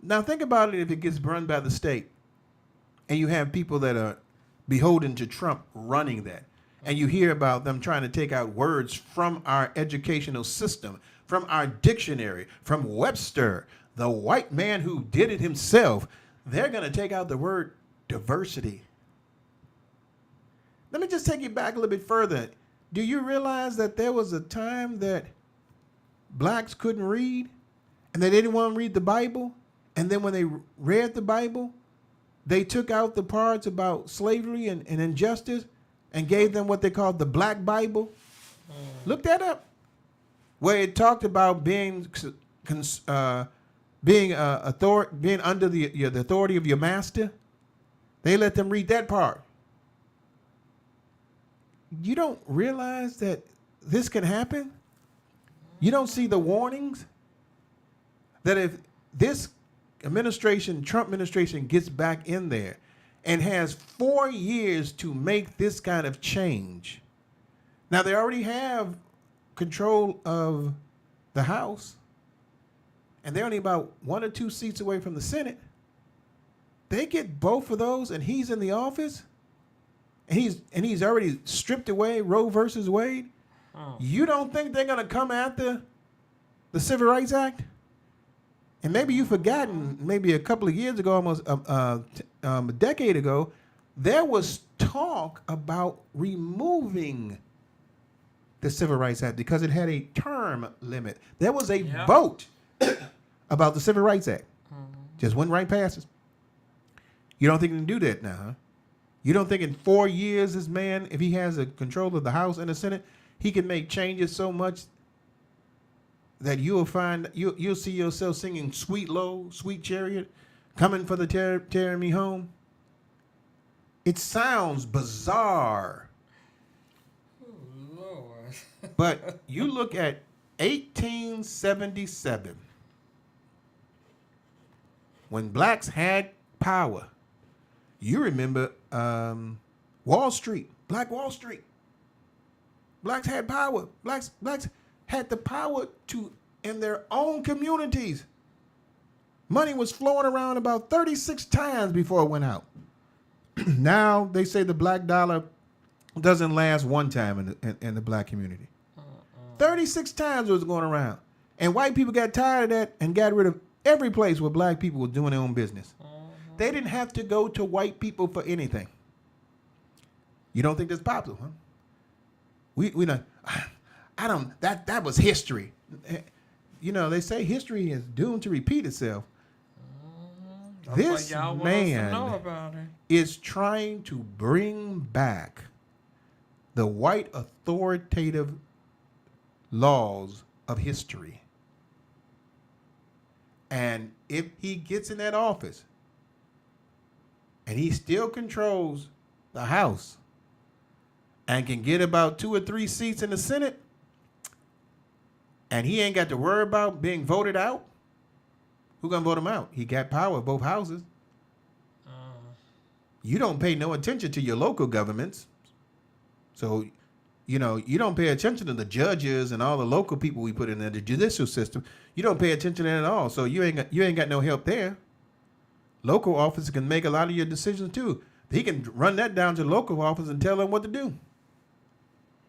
Now think about it if it gets run by the state and you have people that are beholden to Trump running that. And you hear about them trying to take out words from our educational system, from our dictionary, from Webster, the white man who did it himself. They're going to take out the word diversity. Let me just take you back a little bit further. Do you realize that there was a time that blacks couldn't read and they didn't want to read the Bible? And then when they read the Bible, they took out the parts about slavery and injustice and gave them what they called the Black Bible. Look that up. Where it talked about being under the authority of your master. They let them read that part. You don't realize that this can happen? You don't see the warnings that if this administration, Trump administration, gets back in there and has 4 years to make this kind of change. Now, they already have control of the House, and they're only about 1 or 2 seats away from the Senate. They get both of those, and he's in the office, and he's already stripped away Roe versus Wade. You don't think they're going to come after the Civil Rights Act? And maybe you've forgotten, maybe a couple of years ago, almost a decade ago, there was talk about removing the Civil Rights Act because it had a term limit. There was a vote about the Civil Rights Act. Just went right past us. You don't think you can do that now, huh? You don't think in 4 years this man, if he has a control of the House and the Senate, he can make changes so much that you'll see yourself singing Sweet Low, Sweet Chariot, coming for the tearing me home? It sounds bizarre. Oh, Lord. But you look at 1877, when blacks had power. You remember Wall Street, Black Wall Street. Blacks had power. Blacks had the power to in their own communities. Money was flowing around about 36 times before it went out. Now they say the black dollar doesn't last one time in the black community. 36 times it was going around. And white people got tired of that and got rid of every place where black people were doing their own business. They didn't have to go to white people for anything. You don't think that's popular, huh? We don't. I don't. That was history. You know, they say history is doomed to repeat itself. This y'all want us to man know about it. is trying to bring back the white authoritative laws of history. And if he gets in that office and he still controls the House and can get about 2 or 3 seats in the Senate, and he ain't got to worry about being voted out, who gonna vote him out? He got power of both houses. You don't pay no attention to your local governments. So, you know, you don't pay attention to the judges and all the local people we put in there, the judicial system. You don't pay attention to that at all. So you ain't got no help there. Local office can make a lot of your decisions too. He can run that down to the local office and tell them what to do.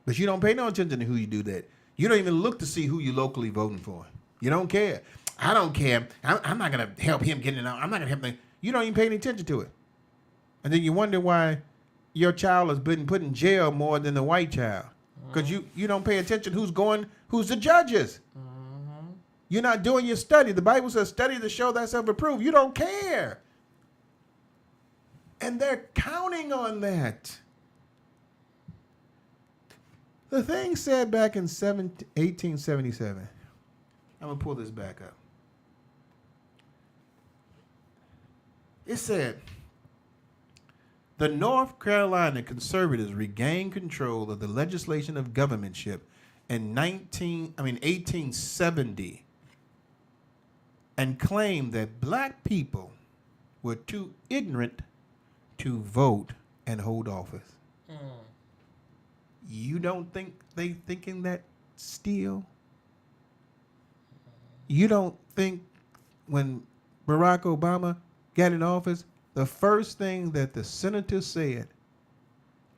But you don't pay no attention to who you do that. You don't even look to see who you locally voting for. You don't care. I don't care. I'm not going to help him get it out. I'm not going to help him. You don't even pay any attention to it. And then you wonder why your child has been put in jail more than the white child. Because you don't pay attention who's the judges. You're not doing your study. The Bible says study to show thyself approved. You don't care. And they're counting on that. The thing said back in 1877, I'm going to pull this back up. It said, the North Carolina conservatives regained control of the legislation of governmentship in 1870 and claimed that black people were too ignorant to vote and hold office. You don't think they thinking that still? You don't think when Barack Obama got in office, the first thing that the senator said,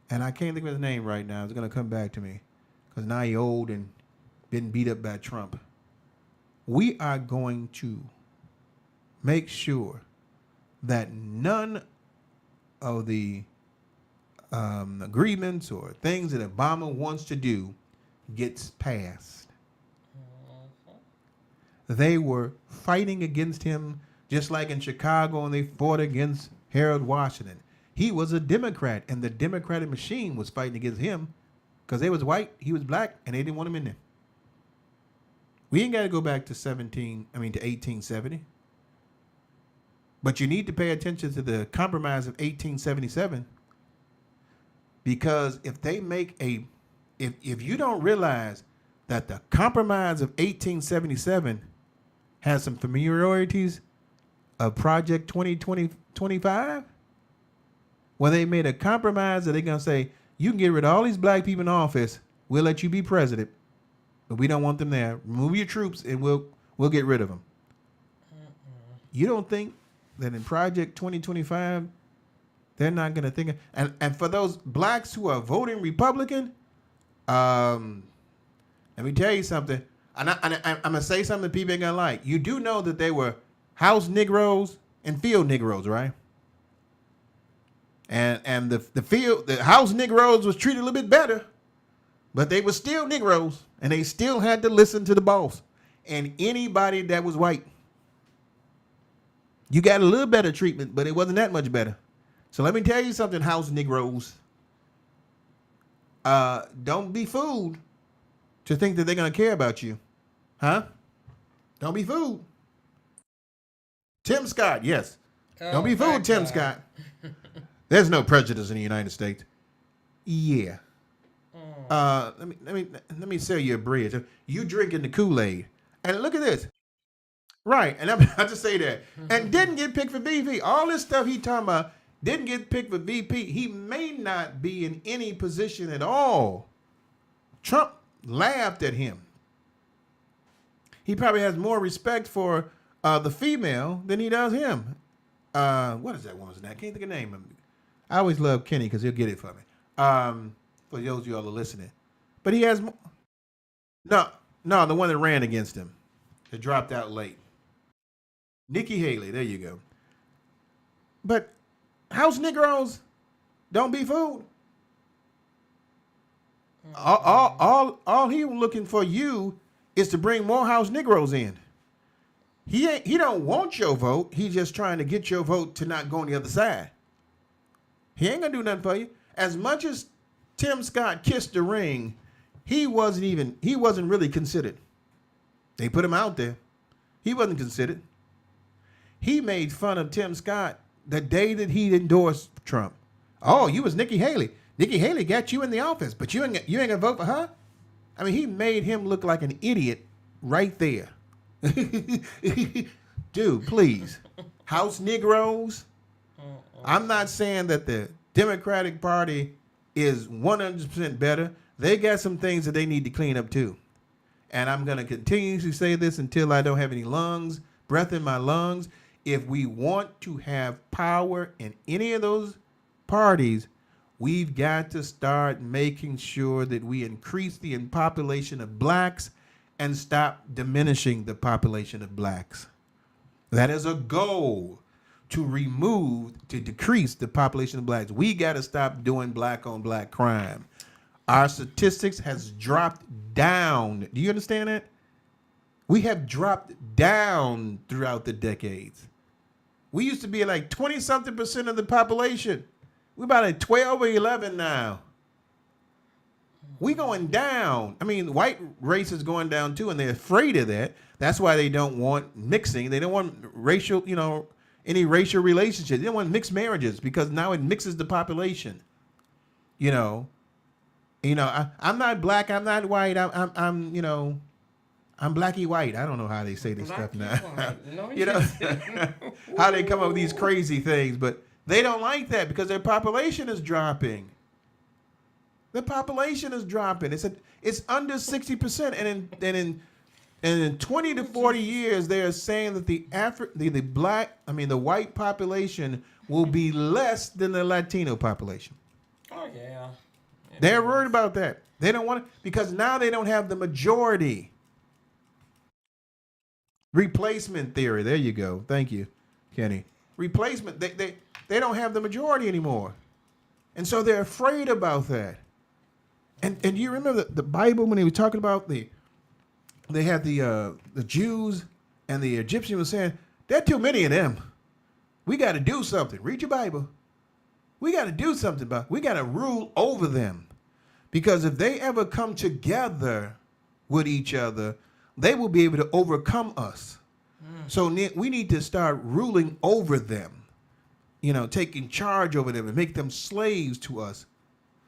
and I can't think of his name right now, it's going to come back to me, because now he's old and been beat up by Trump. We are going to make sure that none of the agreements or things that Obama wants to do gets passed. They were fighting against him just like in Chicago, and they fought against Harold Washington. He was a Democrat, and the Democratic machine was fighting against him because they was white, he was black, and they didn't want him in there. We ain't got to go back to 1870. But you need to pay attention to the Compromise of 1877, because if they make if you don't realize that the Compromise of 1877 has some familiarities of Project 2025, where they made a compromise that they're going to say, you can get rid of all these black people in office, we'll let you be president, but we don't want them there. Remove your troops and we'll get rid of them. You don't think that in Project 2025, they're not going to think, and for those blacks who are voting Republican, let me tell you something, and I'm going to say something that people ain't going to like. You do know that they were house Negroes and field Negroes, right? And the house Negroes was treated a little bit better, but they were still Negroes, and they still had to listen to the boss and anybody that was white. You got a little better treatment, but it wasn't that much better. So let me tell you something, house Negroes. Don't be fooled to think that they're going to care about you. Huh? Don't be fooled. Tim Scott, yes. Don't be fooled, Tim Scott. There's no prejudice in the United States. Yeah. Let me sell you a bridge. You drinking the Kool-Aid. And look at this. Right. And I just say that. And didn't get picked for VP. All this stuff he talking about didn't get picked for VP. He may not be in any position at all. Trump laughed at him. He probably has more respect for the female than he does him. What is that woman's name? I can't think of the name. I always love Kenny because he'll get it for me. For those of y'all who are listening. But he has more. No, the one that ran against him. That dropped out late. Nikki Haley, there you go. But house Negroes don't be fooled. All he was looking for you is to bring more house Negroes in. He don't want your vote. He's just trying to get your vote to not go on the other side. He ain't gonna do nothing for you. As much as Tim Scott kissed the ring, he wasn't really considered. They put him out there. He wasn't considered. He made fun of Tim Scott the day that he endorsed Trump. Oh, you was Nikki Haley. Nikki Haley got you in the office, but you ain't gonna vote for her? I mean, he made him look like an idiot right there. Dude, please. House Negroes. I'm not saying that the Democratic Party is 100% better. They got some things that they need to clean up too. And I'm going to continue to say this until I don't have any breath in my lungs. If we want to have power in any of those parties, we've got to start making sure that we increase the population of blacks and stop diminishing the population of blacks. That is a goal, to decrease the population of blacks. We got to stop doing black on black crime. Our statistics has dropped down. Do you understand that? We have dropped down throughout the decades. We used to be like 20-something% of the population. We're about at 12 or 11 now. We going down. I mean, white race is going down too, and they're afraid of that. That's why they don't want mixing. They don't want racial, any racial relationships. They don't want mixed marriages because now it mixes the population. I'm not black. I'm not white. I'm blacky white. I don't know how they say this stuff now. No, how they come up with these crazy things, but they don't like that because their population is dropping. The population is dropping. It's under 60%, and in 20 to 40 years, they are saying that the white population will be less than the Latino population. Oh yeah. They're worried about that. They don't want it because now they don't have the majority. Replacement theory. There you go. Thank you, Kenny. Replacement. They don't have the majority anymore, and so they're afraid about that. And you remember the Bible when he was talking about they had the Jews and the Egyptians were saying, there are too many of them. We got to do something. Read your Bible. We got to do something about it. We got to rule over them. Because if they ever come together with each other, they will be able to overcome us. So we need to start ruling over them, taking charge over them and make them slaves to us.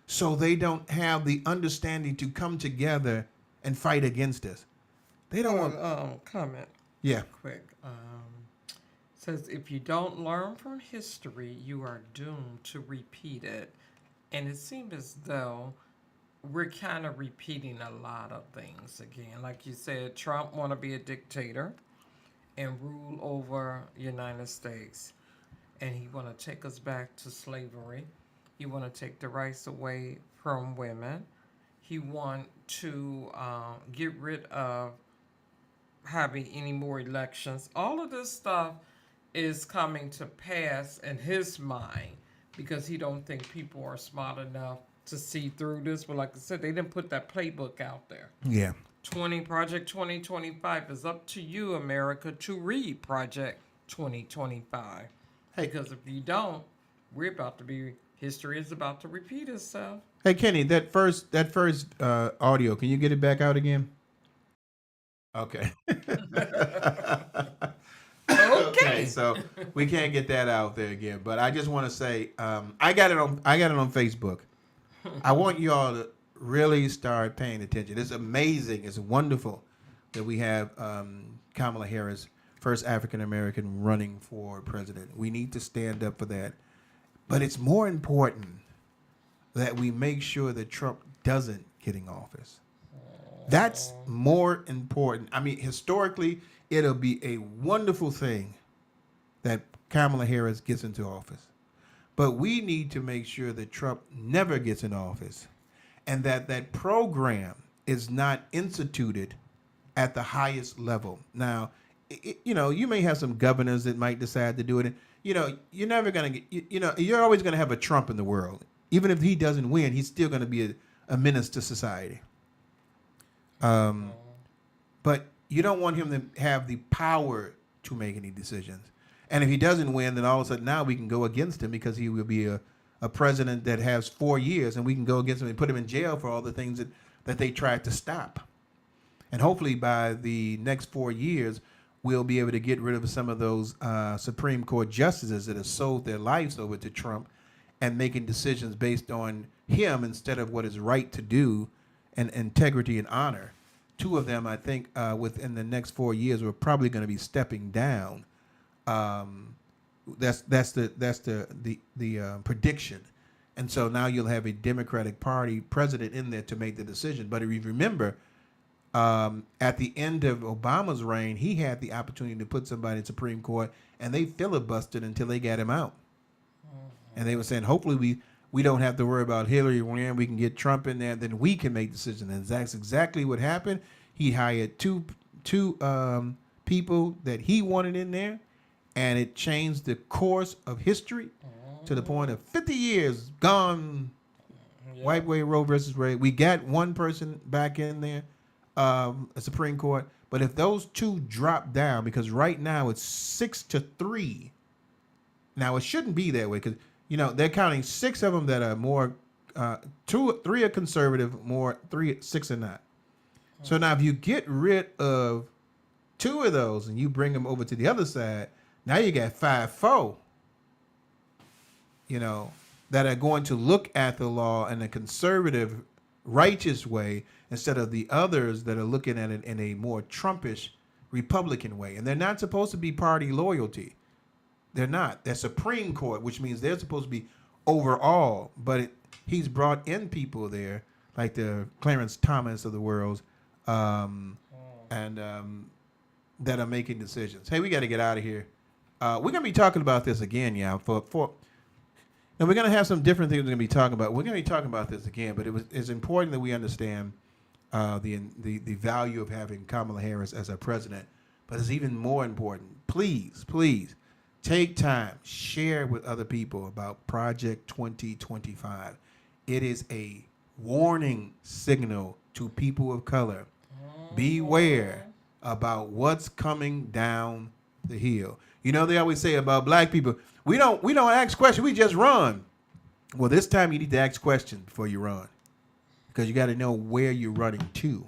So they don't have the understanding to come together and fight against us. They don't want comment. Yeah. Quick. Says if you don't learn from history, you are doomed to repeat it. And it seems as though we're kind of repeating a lot of things again. Like you said, Trump want to be a dictator and rule over United States. And he want to take us back to slavery. He want to take the rights away from women. He want to get rid of having any more elections. All of this stuff is coming to pass in his mind because he don't think people are smart enough to see through this. But like I said, they didn't put that playbook out there. Yeah. Project 2025 is up to you, America, to read Project 2025. Hey. Because if you don't, history is about to repeat itself. Hey Kenny, that first audio, can you get it back out again? Okay. Okay, so we can't get that out there again. But I just want to say, I got it on Facebook. I want you all to really start paying attention. It's amazing. It's wonderful that we have Kamala Harris, first African American running for president. We need to stand up for that. But it's more important that we make sure that Trump doesn't get in office. That's more important. I mean, historically, it'll be a wonderful thing that Kamala Harris gets into office. But we need to make sure that Trump never gets in office and that program is not instituted at the highest level. Now, you may have some governors that might decide to do it. you know, you're never gonna get, you know, you're always gonna have a Trump in the world. Even if he doesn't win, he's still gonna be a menace to society. But you don't want him to have the power to make any decisions. And if he doesn't win, then all of a sudden now we can go against him because he will be a president that has 4 years, and we can go against him and put him in jail for all the things that they tried to stop. And hopefully by the next 4 years, we'll be able to get rid of some of those Supreme Court justices that have sold their lives over to Trump and making decisions based on him instead of what is right to do and integrity and honor. 2 of them, I think, within the next 4 years, we're probably going to be stepping down. That's the prediction. And so now you'll have a Democratic Party president in there to make the decision. But if you remember, at the end of Obama's reign, he had the opportunity to put somebody in Supreme Court, and they filibustered until they got him out. And they were saying, hopefully we don't have to worry about Hillary winning. We can get Trump in there, then we can make decisions. And that's exactly what happened. He hired two people that he wanted in there, and it changed the course of history to the point of 50 years gone. White way, Roe versus Wade. We got one person back in there, a Supreme Court. But if those 2 drop down, because right now it's 6-3. Now it shouldn't be that way because, you know, they're counting 6 of them that are more, 3 are conservative, 6 are not. So now if you get rid of 2 of those and you bring them over to the other side, now you got 5-4, you know, that are going to look at the law in a conservative, righteous way instead of the others that are looking at it in a more Trumpish, Republican way. And they're not supposed to be party loyalty. They're not. They're Supreme Court, which means they're supposed to be overall. But he's brought in people there, like the Clarence Thomas of the world, and that are making decisions. Hey, we got to get out of here. We're going to be talking about this again, yeah. And we're going to have some different things we're going to be talking about. We're going to be talking about this again, but it's important that we understand the value of having Kamala Harris as our president. But it's even more important. Please, please take time, share with other people about Project 2025. It is a warning signal to people of color. Beware about what's coming down the hill. You know, they always say about black people, we don't ask questions, we just run. Well, this time you need to ask questions before you run, because you got to know where you're running to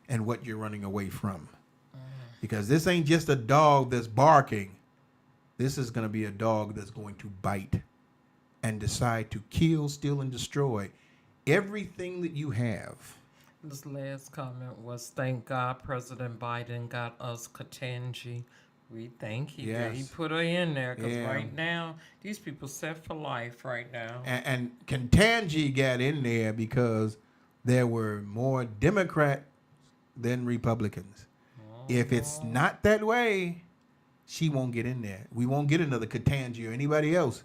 and what you're running away from. Because this ain't just a dog that's barking. This is going to be a dog that's going to bite and decide to kill, steal, and destroy everything that you have. This last comment was, thank God President Biden got us Ketanji. We thank he did. He Yes. put her in there because Yeah. right now, these people set for life right now. And Ketanji got in there because there were more Democrats than Republicans. If it's not that way, she won't get in there. We won't get another Ketanji or anybody else.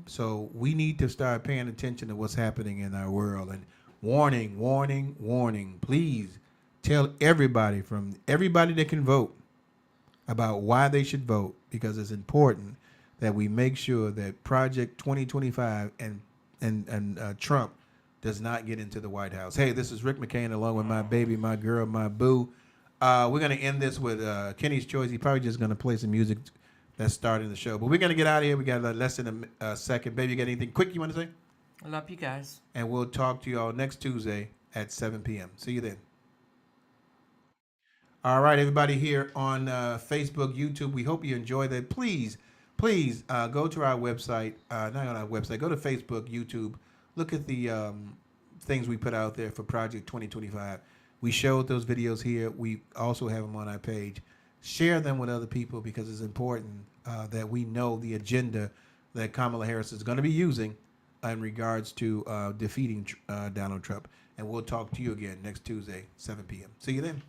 So we need to start paying attention to what's happening in our world. And warning, warning, warning. Please tell everybody, from everybody that can vote, about why they should vote, because it's important that we make sure that Project 2025 and Trump does not get into the White House. Hey, this is Rick McCain along with my baby, my girl, my boo. We're going to end this with Kenny's Choice. He's probably just going to play some music that's starting the show. But we're going to get out of here. We got less than a second. Baby, you got anything quick you want to say? I love you guys. And we'll talk to you all next Tuesday at 7 p.m. See you then. All right, everybody here on Facebook, YouTube, we hope you enjoy that. Please go to our website, not on our website, go to Facebook, YouTube, look at the things we put out there for Project 2025. We showed those videos here. We also have them on our page. Share them with other people, because it's important that we know the agenda that Kamala Harris is going to be using in regards to defeating Donald Trump. And we'll talk to you again next Tuesday, 7 p.m. See you then.